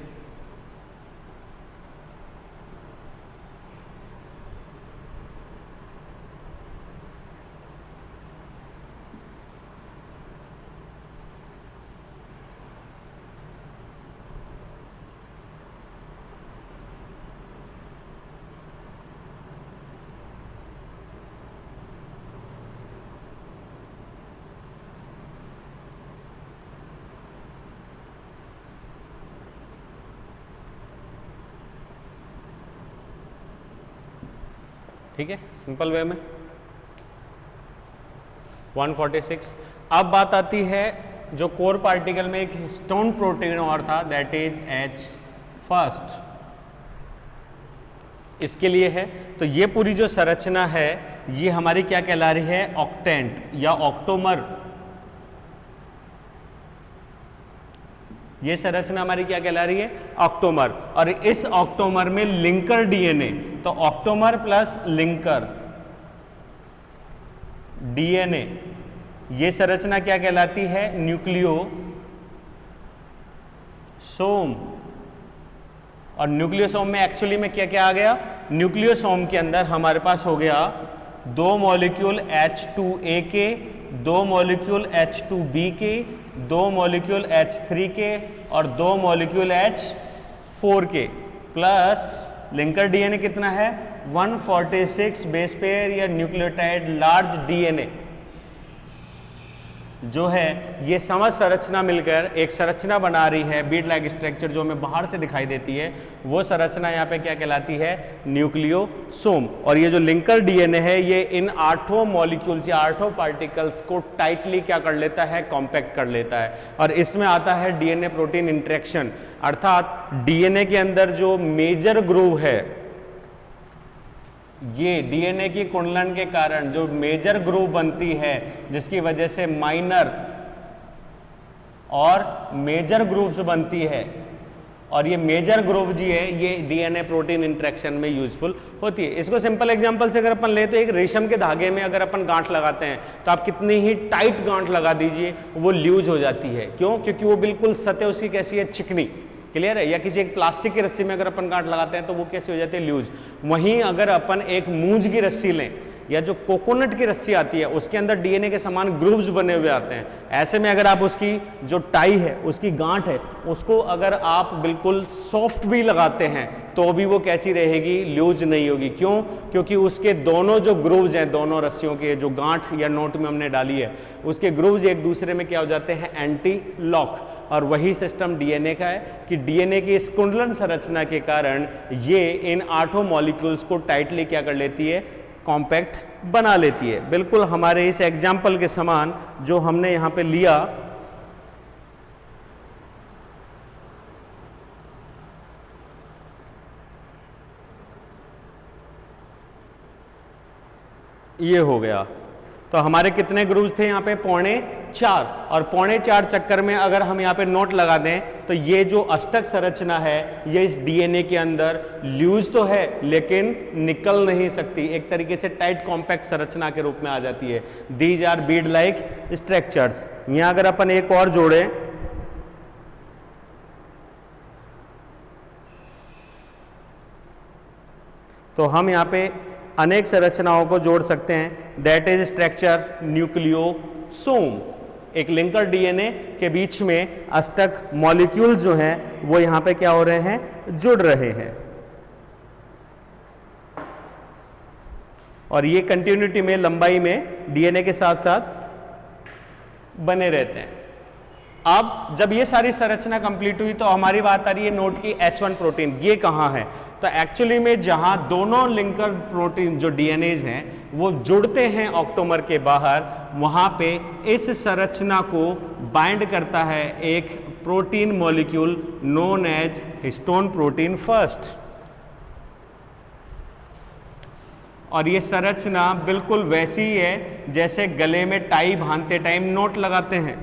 ठीक है, सिंपल वे में 146। अब बात आती है जो कोर पार्टिकल में एक हिस्टोन प्रोटीन और था, दैट इज H फर्स्ट, इसके लिए है। तो ये पूरी जो संरचना है ये हमारी क्या कहला रही है, ऑक्टेंट या ऑक्टोमर। ये संरचना हमारी क्या कहला रही है, ऑक्टोमर। और इस ऑक्टोमर में लिंकर डीएनए, तो ऑक्टोमर प्लस लिंकर डीएनए, ये संरचना क्या कहलाती है, न्यूक्लियोसोम। और न्यूक्लियोसोम में एक्चुअली में क्या क्या आ गया, न्यूक्लियोसोम के अंदर हमारे पास हो गया 2 मॉलिक्यूल H2A के, 2 मॉलिक्यूल H2B के, 2 मॉलिक्यूल H3 के और 2 मॉलिक्यूल H4 के, प्लस लिंकर डीएनए कितना है 146 बेस पेयर या न्यूक्लियोटाइड लार्ज डीएनए जो है। ये समझ संरचना मिलकर एक संरचना बना रही है, बीट लाइक स्ट्रक्चर जो हमें बाहर से दिखाई देती है, वो संरचना यहाँ पे क्या कहलाती है, न्यूक्लियोसोम। और ये जो लिंकर डीएनए है ये इन 8 मॉलिक्यूल्स या 8 पार्टिकल्स को टाइटली क्या कर लेता है, कॉम्पैक्ट कर लेता है। और इसमें आता है डीएनए प्रोटीन इंटरेक्शन, अर्थात डीएनए के अंदर जो मेजर ग्रूव है, ये डीएनए की कुंडलन के कारण जो मेजर ग्रूव बनती है, जिसकी वजह से माइनर और मेजर ग्रूव्स बनती है, और ये मेजर ग्रूव जी है ये डीएनए प्रोटीन इंटरेक्शन में यूजफुल होती है। इसको सिंपल एग्जांपल से अगर अपन ले तो एक रेशम के धागे में अगर अपन गांठ लगाते हैं तो आप कितनी ही टाइट गांठ लगा दीजिए वो लूज हो जाती है। क्यों? क्योंकि वो बिल्कुल सतह उसकी कैसी है, चिकनी। क्लियर है? या किसी एक प्लास्टिक की रस्सी में अगर अपन गांठ लगाते हैं तो वो कैसे हो जाती है, लूज। वहीं अगर अपन एक मूंज की रस्सी लें या जो कोकोनट की रस्सी आती है उसके अंदर डीएनए के समान ग्रूव्स बने हुए आते हैं। ऐसे में अगर आप उसकी जो टाई है, उसकी गांठ है, उसको अगर आप बिल्कुल सॉफ्ट भी लगाते हैं तो भी वो कैसी रहेगी, लूज नहीं होगी। क्यों? क्योंकि उसके दोनों जो ग्रूव्स हैं, दोनों रस्सियों के जो गांठ या नोट में हमने डाली है, उसके ग्रूव्स एक दूसरे में क्या हो जाते हैं, एंटी लॉक। और वही सिस्टम डीएनए का है कि डीएनए की इस कुंडलन संरचना के कारण ये इन 8 मॉलिक्यूल्स को टाइटली क्या कर लेती है, कॉम्पैक्ट बना लेती है। बिल्कुल हमारे इस एग्जाम्पल के समान जो हमने यहां पे लिया, ये हो गया। तो हमारे कितने ग्रूव्स थे यहाँ पे, 4.25। और 4.25 चक्कर में अगर हम यहाँ पे नोट लगा दें तो ये जो अष्टक संरचना है ये इस डीएनए के अंदर लूज तो है लेकिन निकल नहीं सकती, एक तरीके से टाइट कॉम्पैक्ट संरचना के रूप में आ जाती है। These are bead like structures. यहाँ अगर अपन एक और जोड़े तो हम यहाँ पे अनेक संरचनाओं को जोड़ सकते हैं। That is structure nucleosome. एक लिंकर डीएनए के बीच में अष्टक मॉलिक्यूल्स जो हैं वो यहां पे क्या हो रहे हैं, जुड़ रहे हैं। और ये कंटिन्यूटी में, लंबाई में डीएनए के साथ साथ बने रहते हैं। अब जब ये सारी संरचना कंप्लीट हुई तो हमारी बात आ रही है नोट की H1 प्रोटीन, ये कहां है? तो एक्चुअली में जहां दोनों लिंकर प्रोटीन जो डीएनएज हैं वो जुड़ते हैं ऑक्टोमर के बाहर, वहां पे इस संरचना को बाइंड करता है एक protein molecule known as histone protein first. और ये संरचना बिल्कुल वैसी ही है जैसे गले में टाई बांधते टाइम नोट लगाते हैं।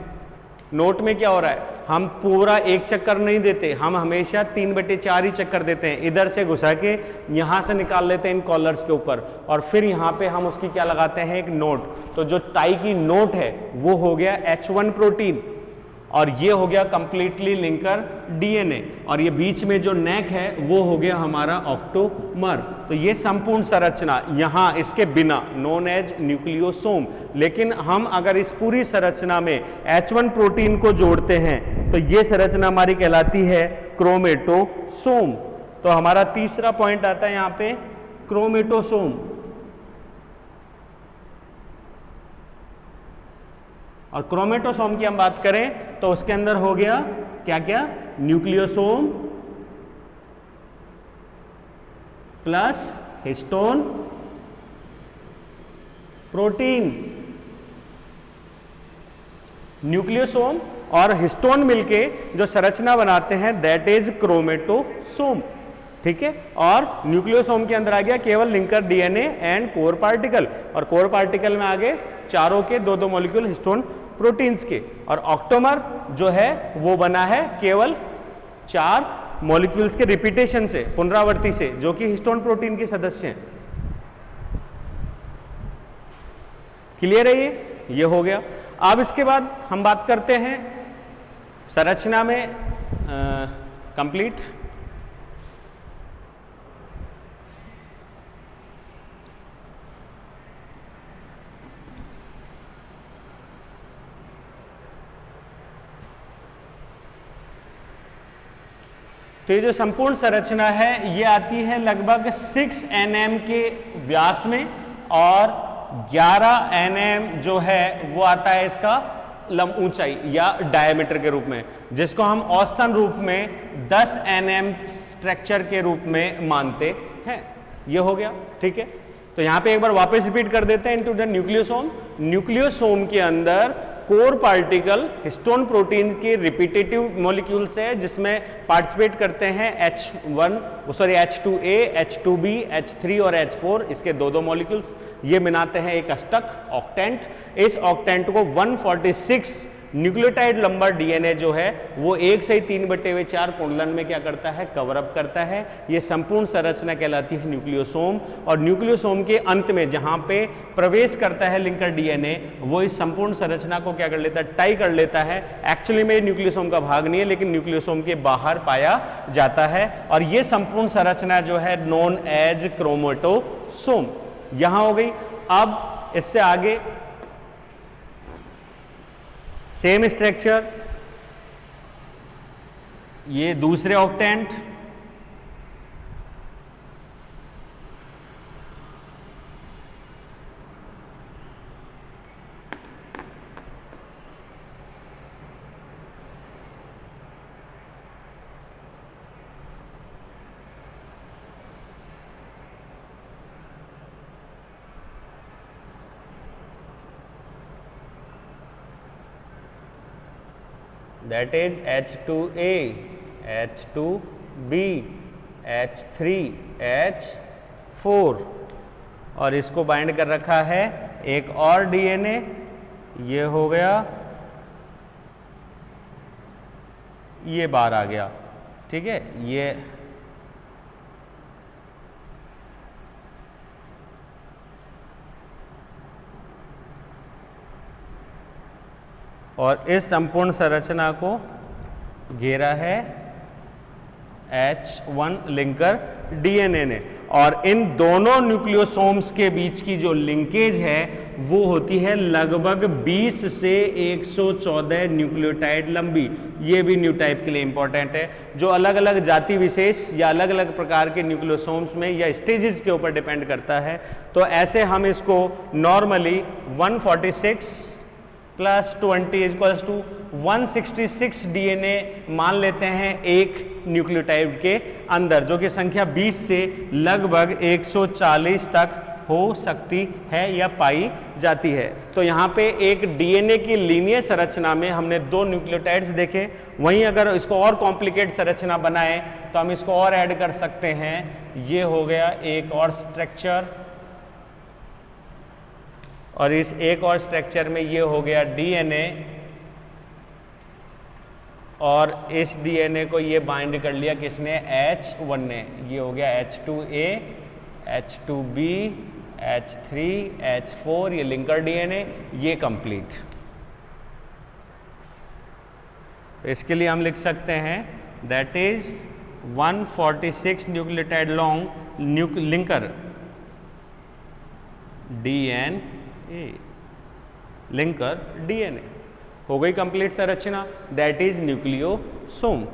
नोट में क्या हो रहा है, हम पूरा एक चक्कर नहीं देते, हम हमेशा 3/4 ही चक्कर देते हैं। इधर से घुसा के यहाँ से निकाल लेते हैं इन कॉलर्स के ऊपर, और फिर यहाँ पे हम उसकी क्या लगाते हैं, एक नोट। तो जो टाई की नोट है वो हो गया H1 प्रोटीन, और ये हो गया कंप्लीटली लिंकर डीएनए, और ये बीच में जो नेक है वो हो गया हमारा ऑक्टोमर। तो ये संपूर्ण संरचना यहाँ इसके बिना नोन एज न्यूक्लियोसोम। लेकिन हम अगर इस पूरी संरचना में H1 प्रोटीन को जोड़ते हैं तो ये संरचना हमारी कहलाती है क्रोमेटोसोम। तो हमारा तीसरा पॉइंट आता है यहाँ पे क्रोमेटोसोम। और क्रोमेटोसोम की हम बात करें तो उसके अंदर हो गया क्या क्या, nucleosome plus histone protein. Nucleosome और हिस्टोन मिलके जो संरचना बनाते हैं दैट इज क्रोमेटोसोम, ठीक है। और न्यूक्लियोसोम के अंदर आ गया केवल linker DNA and core particle, और कोर पार्टिकल में आगे चारों के 2-2 मॉलिक्यूल हिस्टोन प्रोटीन्स के। और ऑक्टोमर जो है वो बना है केवल 4 मॉलिक्यूल्स के रिपीटेशन से, पुनरावृत्ति से, जो कि हिस्टोन प्रोटीन के सदस्य हैं। क्लियर है ये हो गया। अब इसके बाद हम बात करते हैं संरचना में कंप्लीट। तो ये जो संपूर्ण संरचना है ये आती है लगभग 6 nm के व्यास में, और 11 nm जो है वो आता है इसका ऊंचाई या डायमीटर के रूप में, जिसको हम औसतन रूप में 10 nm स्ट्रक्चर के रूप में मानते हैं। ये हो गया, ठीक है। तो यहाँ पे एक बार वापस रिपीट कर देते हैं इनटू द न्यूक्लियोसोम। न्यूक्लियोसोम के अंदर कोर पार्टिकल हिस्टोन प्रोटीन के रिपीटेटिव मॉलिक्यूल्स है, जिसमें पार्टिसिपेट करते हैं H2A, H2B, H3 और H4, इसके 2-2 मॉलिक्यूल्स। ये बनाते हैं एक अष्टक ऑक्टेंट। इस ऑक्टेंट को 146 न्यूक्लियोटाइड लंबा डीएनए जो है वो 1 से 3/4 कुंडलन में क्या करता है, कवर अप करता है। ये संपूर्ण संरचना कहलाती है न्यूक्लियोसोम। और न्यूक्लियोसोम के अंत में जहां पे प्रवेश करता है लिंकर डीएनए, वो इस संपूर्ण संरचना को क्या कर लेता है, टाई कर लेता है। एक्चुअली में न्यूक्लियोसोम का भाग नहीं है, लेकिन न्यूक्लियोसोम के बाहर पाया जाता है। और ये संपूर्ण संरचना जो है नोन एज क्रोमेटोसोम। यहां हो गई। अब इससे आगे सेम स्ट्रक्चर, ये दूसरे octant, that is H2A, H2B, H3, H4, और इसको बाइंड कर रखा है एक और डीएनए। ये हो गया, ये बाहर आ गया, ठीक है। ये और इस संपूर्ण संरचना को घेरा है H1 लिंकर डीएनए ने। और इन दोनों न्यूक्लियोसोम्स के बीच की जो लिंकेज है वो होती है लगभग 20 से 114 न्यूक्लियोटाइड लंबी। ये भी न्यू टाइप के लिए इंपॉर्टेंट है, जो अलग अलग जाति विशेष या अलग अलग प्रकार के न्यूक्लियोसोम्स में या स्टेजेस के ऊपर डिपेंड करता है। तो ऐसे हम इसको नॉर्मली 146 + 20 = 166 डीएनए मान लेते हैं एक न्यूक्लियोटाइड के अंदर, जो कि संख्या 20 से लगभग 140 तक हो सकती है या पाई जाती है। तो यहाँ पे एक डीएनए की लीनियर संरचना में हमने 2 न्यूक्लियोटाइड्स देखे। वहीं अगर इसको और कॉम्प्लिकेट संरचना बनाए तो हम इसको और ऐड कर सकते हैं। ये हो गया एक और स्ट्रक्चर, और इस एक और स्ट्रक्चर में ये हो गया डीएनए और इस डीएनए को ये बाइंड कर लिया किसने, H1 ने। ये हो गया H2A, H2B, H3, H4, ये लिंकर डीएनए, ये कंप्लीट। तो इसके लिए हम लिख सकते हैं that is 146 nucleotide long linker DNA, linker DNA हो गई कंप्लीट संरचना, दैट इज न्यूक्लियोसोम।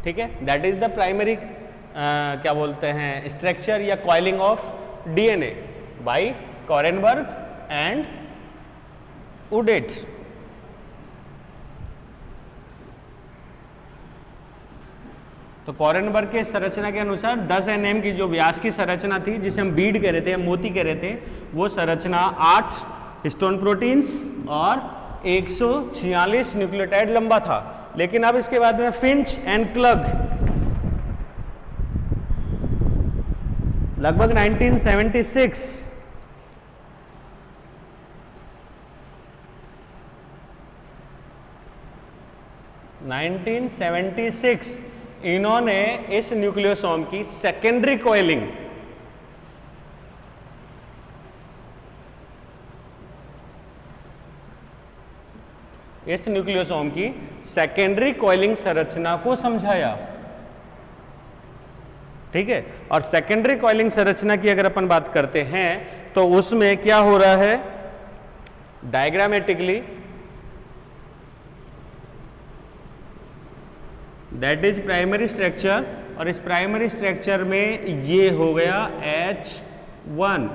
ठीक है, दैट इज द प्राइमरी क्या बोलते हैं स्ट्रक्चर या coiling of DNA by Kornberg and उडेट। तो कॉरेनबर्ग के संरचना के अनुसार 10 nm की जो व्यास की संरचना थी, जिसे हम बीड कह रहे थे, मोती कह रहे थे, वो संरचना 8 हिस्टोन प्रोटीन्स और 146 न्यूक्लियोटाइड लंबा था। लेकिन अब इसके बाद में फिंच एंड क्लग लगभग 1976 इन्होंने इस न्यूक्लियोसोम की सेकेंडरी कॉइलिंग, इस न्यूक्लियोसोम की सेकेंडरी कॉइलिंग संरचना को समझाया। ठीक है, और सेकेंडरी कॉइलिंग संरचना की अगर अपन बात करते हैं तो उसमें क्या हो रहा है, diagrammatically that is primary structure, और इस प्राइमरी स्ट्रक्चर में ये हो गया H1,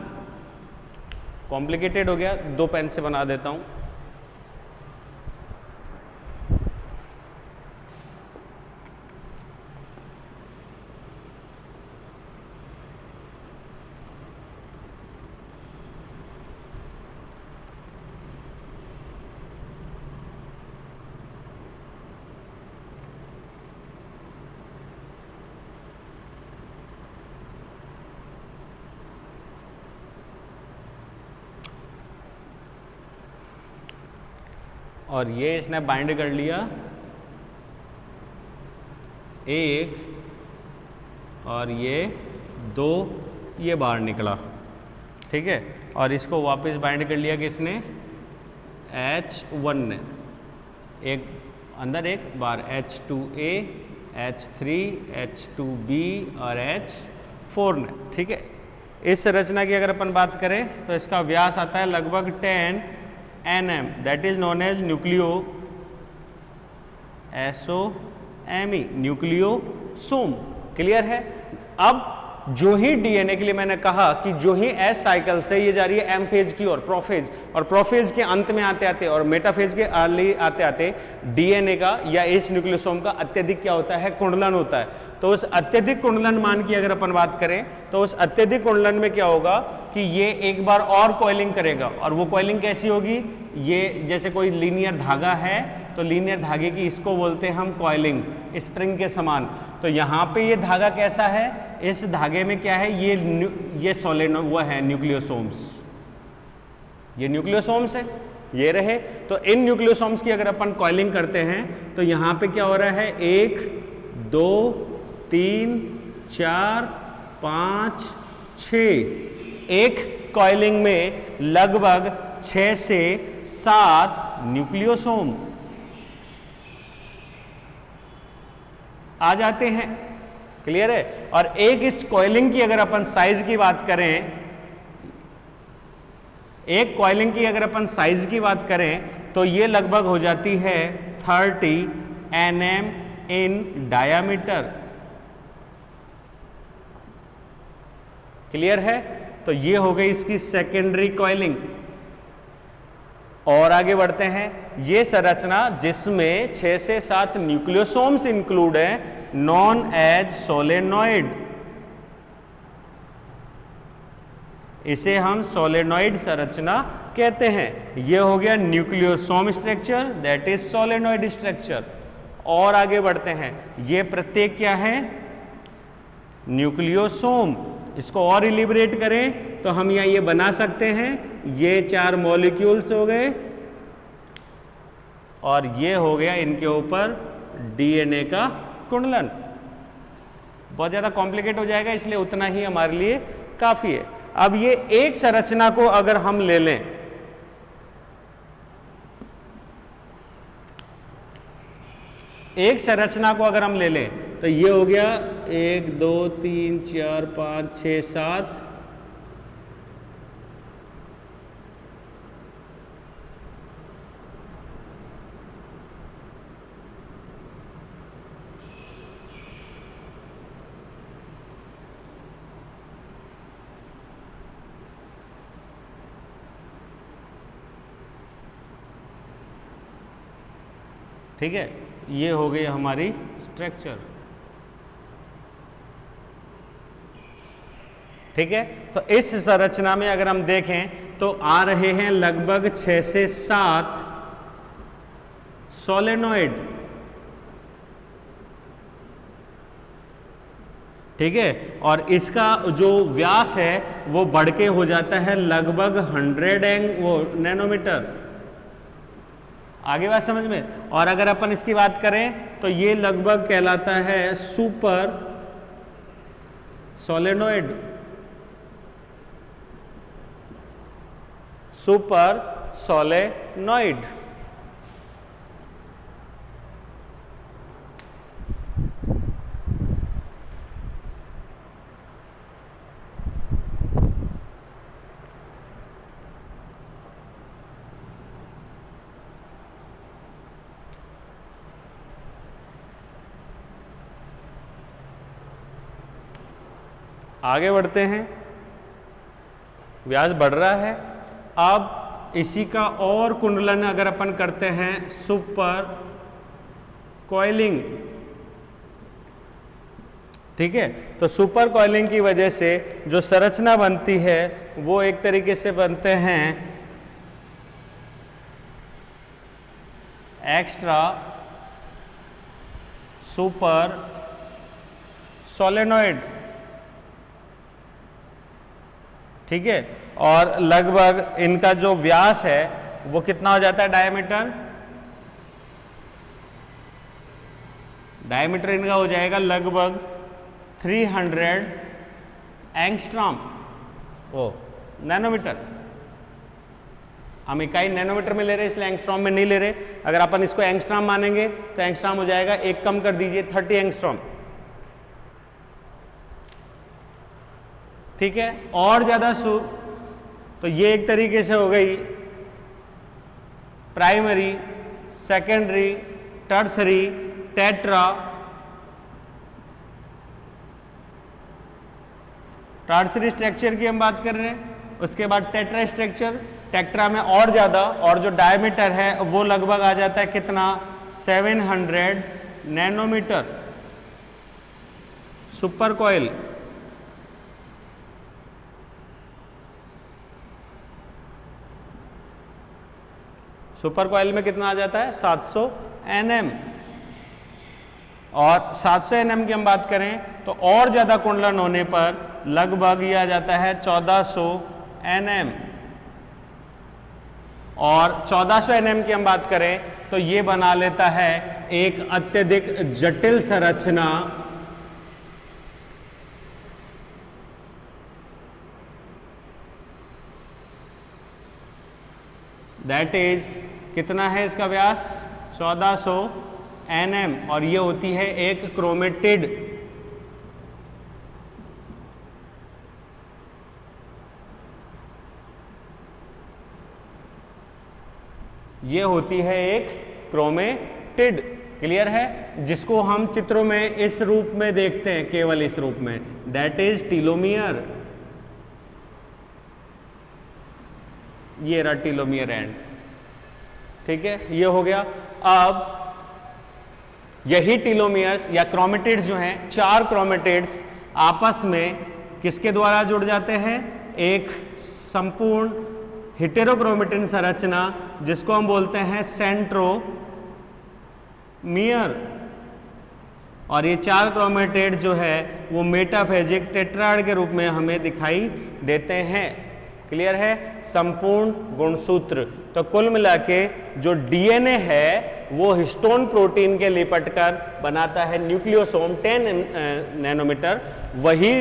कॉम्प्लिकेटेड हो गया, 2 पेन से बना देता हूं। और ये इसने बाइंड कर लिया 1 और ये 2, ये बाहर निकला। ठीक है, और इसको वापस बाइंड कर लिया किसने, H1 ने, एक अंदर एक बार, H2A, H3, H2B और H4 ने। ठीक है, इस संरचना की अगर अपन बात करें तो इसका व्यास आता है लगभग 10 nm, that is known as nucleosome SOME, nucleosome. Clear है। अब जो ही डीएनए के लिए मैंने कहा कि जो ही एस साइकिल से ये जा रही है एम फेज की ओर, प्रोफेज, और प्रोफेज के अंत में आते आते और मेटाफेज के अर्ली आते आते डीएनए का या इस न्यूक्लियोसोम का अत्यधिक क्या होता है, कुंडलन होता है। तो उस अत्यधिक कुंडलन मान की अगर अपन बात करें तो उस अत्यधिक कुंडलन में क्या होगा कि ये एक बार और कॉइलिंग करेगा, और वो कॉइलिंग कैसी होगी, ये जैसे कोई लीनियर धागा है तो लीनियर धागे की इसको बोलते हैं हम कॉइलिंग, स्प्रिंग के समान। तो यहाँ पे ये धागा कैसा है, इस धागे में क्या है, ये सोलेनो वो है न्यूक्लियोसोम्स, ये न्यूक्लियोसोम्स है, ये रहे। तो इन न्यूक्लियोसोम्स की अगर अपन कॉइलिंग करते हैं तो यहाँ पे क्या हो रहा है, 1 2 3 4 5 6, एक कॉइलिंग में लगभग 6 से 7 न्यूक्लियोसोम आ जाते हैं। क्लियर है। और एक इस कॉइलिंग की अगर अपन साइज की बात करें, एक कॉइलिंग की अगर अपन साइज की बात करें तो ये लगभग हो जाती है 30 nm इन डायामीटर। क्लियर है। तो ये हो गई इसकी सेकेंडरी कॉइलिंग। और आगे बढ़ते हैं, ये संरचना जिसमें 6 से 7 न्यूक्लियोसोम्स इंक्लूड है, नॉन एज सोलेनॉइड। इसे हम सोलेनॉइड संरचना कहते हैं। ये हो गया nucleosome structure, that is solenoid structure. और आगे बढ़ते हैं, ये प्रत्येक क्या है, न्यूक्लियोसोम। इसको और इलिबरेट करें तो हम यहाँ ये बना सकते हैं, ये 4 मॉलिक्यूल्स हो गए और ये हो गया इनके ऊपर डीएनए का कुंडलन। बहुत ज़्यादा कॉम्प्लिकेट हो जाएगा, इसलिए उतना ही हमारे लिए काफ़ी है। अब ये एक संरचना को अगर हम ले लें, एक संरचना को अगर हम ले लें तो ये हो गया 1 2 3 4 5 6 7, ठीक है, ये हो गई हमारी स्ट्रक्चर। ठीक है, तो इस संरचना में अगर हम देखें तो आ रहे हैं लगभग 6 से 7 सोलेनॉइड। ठीक है, और इसका जो व्यास है वो बढ़ के हो जाता है लगभग 100 नैनोमीटर। आगे बात समझ में। और अगर अपन इसकी बात करें तो ये लगभग कहलाता है सुपर सोलेनॉइड। Super solenoid. आगे बढ़ते हैं, व्यास बढ़ रहा है। अब इसी का और कुंडलन अगर अपन करते हैं, सुपर कॉइलिंग। ठीक है, तो सुपर कॉइलिंग की वजह से जो संरचना बनती है वो एक तरीके से बनते हैं एक्स्ट्रा सुपर सोलेनॉइड। ठीक है, और लगभग इनका जो व्यास है वो कितना हो जाता है, डायमीटर इनका हो जाएगा लगभग 300 एंगस्ट्रॉम नैनोमीटर। हम इकाई नैनोमीटर में ले रहे हैं इसलिए एंगस्ट्रॉम में नहीं ले रहे। अगर अपन इसको एंगस्ट्रॉम मानेंगे तो एंगस्ट्रॉम हो जाएगा, एक कम कर दीजिए, 30 एंगस्ट्रॉम। ठीक है, और ज्यादा तो ये एक तरीके से हो गई primary, secondary, tertiary, tetra. Tertiary structure की हम बात कर रहे हैं, उसके बाद टेट्रा स्ट्रक्चर। टेट्रा में और ज्यादा, और जो डायमीटर है वो लगभग आ जाता है कितना, 700 nanometre. Super coil. Super coil में कितना आ जाता है, 700 nm। और 700 nm की हम बात करें तो और ज्यादा कुंडलन होने पर लगभग ये आ जाता है 1400 nm। और 1400 nm की हम बात करें तो ये बना लेता है एक अत्यधिक जटिल संरचना, दैट इज कितना है इसका व्यास, 1400 nm। और ये होती है एक क्रोमेटिड। ये होती है एक क्रोमेटिड। क्लियर है, जिसको हम चित्रों में इस रूप में देखते हैं, केवल इस रूप में, दैट इज टीलोमियर। ये रहा टीलोमियर एंड। ठीक है, ये हो गया। अब यही टीलोमियर्स या क्रोमेटिड्स जो हैं, 4 क्रोमेटिड्स आपस में किसके द्वारा जुड़ जाते हैं? एक संपूर्ण हेटेरोक्रोमेटिन संरचना जिसको हम बोलते हैं सेंट्रोमियर। और ये 4 क्रोमेटिड जो है वो मेटाफेजिक टेट्राड के रूप में हमें दिखाई देते हैं। क्लियर है? संपूर्ण गुणसूत्र। तो कुल मिला के जो डीएनए है वो हिस्टोन प्रोटीन के लिपट कर बनाता है न्यूक्लियोसोम 10 नैनोमीटर। वही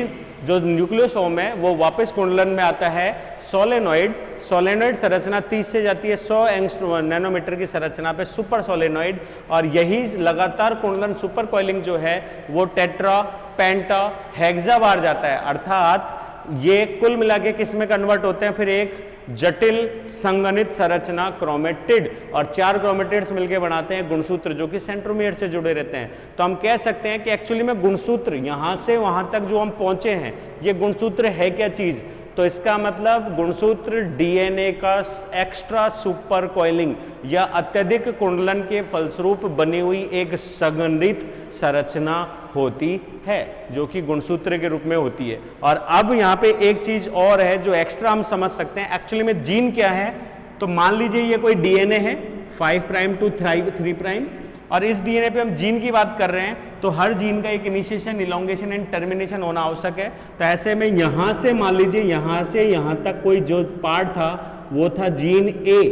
जो न्यूक्लियोसोम है वो वापस कुंडलन में आता है सोलेनॉइड। सोलेनॉइड संरचना 30 से जाती है 100 नैनोमीटर की संरचना पे सुपर सोलेनॉइड। और यही लगातार कुंडलन सुपर कॉइलिंग जो है वो टेट्रा, पेंटा, हेक्सा बार जाता है। अर्थात ये कुल मिला के किस में कन्वर्ट होते हैं? फिर एक जटिल संगठित संरचना क्रोमेटिड। और 4 क्रोमेटिड्स मिलकर बनाते हैं गुणसूत्र जो कि सेंट्रोमियर से जुड़े रहते हैं। तो हम कह सकते हैं कि एक्चुअली में गुणसूत्र यहां से वहां तक जो हम पहुंचे हैं ये गुणसूत्र है क्या चीज? तो इसका मतलब गुणसूत्र डीएनए का एक्स्ट्रा सुपर कॉइलिंग या अत्यधिक कुंडलन के फलस्वरूप बनी हुई एक संगठित संरचना होती है जो कि गुणसूत्र के रूप में होती है। और अब यहाँ पे एक चीज और है जो एक्स्ट्रा हम समझ सकते हैं। एक्चुअली में जीन क्या है? तो मान लीजिए ये कोई डीएनए है 5 प्राइम टू 3 प्राइम, और इस डीएनए पे हम जीन की बात कर रहे हैं तो हर जीन का एक इनिशिएशन, इलोंगेशन एंड टर्मिनेशन होना आवश्यक है। तो ऐसे में यहां से मान लीजिए यहां से यहां तक कोई जो पार्ट था वो था जीन ए।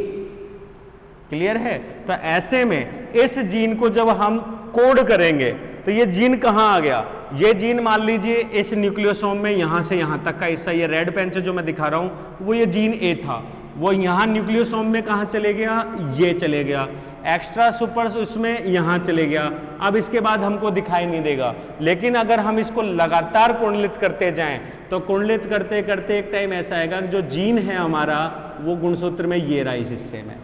क्लियर है? तो ऐसे में इस जीन को जब हम कोड करेंगे तो ये जीन कहां आ गया? ये जीन मान लीजिए इस न्यूक्लियोसोम में यहां से यहां तक का हिस्सा, ये रेड पेन से जो मैं दिखा रहा हूं वो ये जीन ए था, वो यहां न्यूक्लियोसोम में कहां चले गया? ये चले गया। एक्स्ट्रा सुपर उसमें यहां चले गया। अब इसके बाद हमको दिखाई नहीं देगा। लेकिन अगर हम इसको लगातार कुंडलित करते जाएं तो कुंडलित करते करते एक टाइम ऐसा आएगा कि जो जीन है हमारा वो गुणसूत्र में ये रहा इस हिस्से में।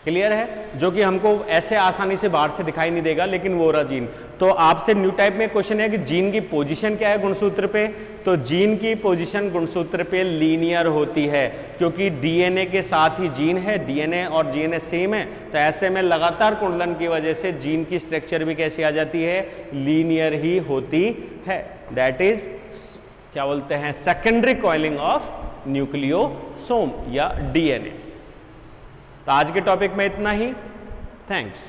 क्लियर है? जो कि हमको ऐसे आसानी से बाहर से दिखाई नहीं देगा, लेकिन वो रहा जीन। तो आपसे न्यू टाइप में क्वेश्चन है कि जीन की पोजीशन क्या है गुणसूत्र पे? तो जीन की पोजीशन गुणसूत्र पे लीनियर होती है क्योंकि डीएनए के साथ ही जीन है, डीएनए और जीएनए सेम है। तो ऐसे में लगातार कुंडलन की वजह से जीन की स्ट्रक्चर भी कैसी आ जाती है? लीनियर ही होती है। दैट इज क्या बोलते हैं? सेकेंडरी कॉइलिंग ऑफ न्यूक्लियोसोम या डीएनए। तो आज के टॉपिक में इतना ही। थैंक्स।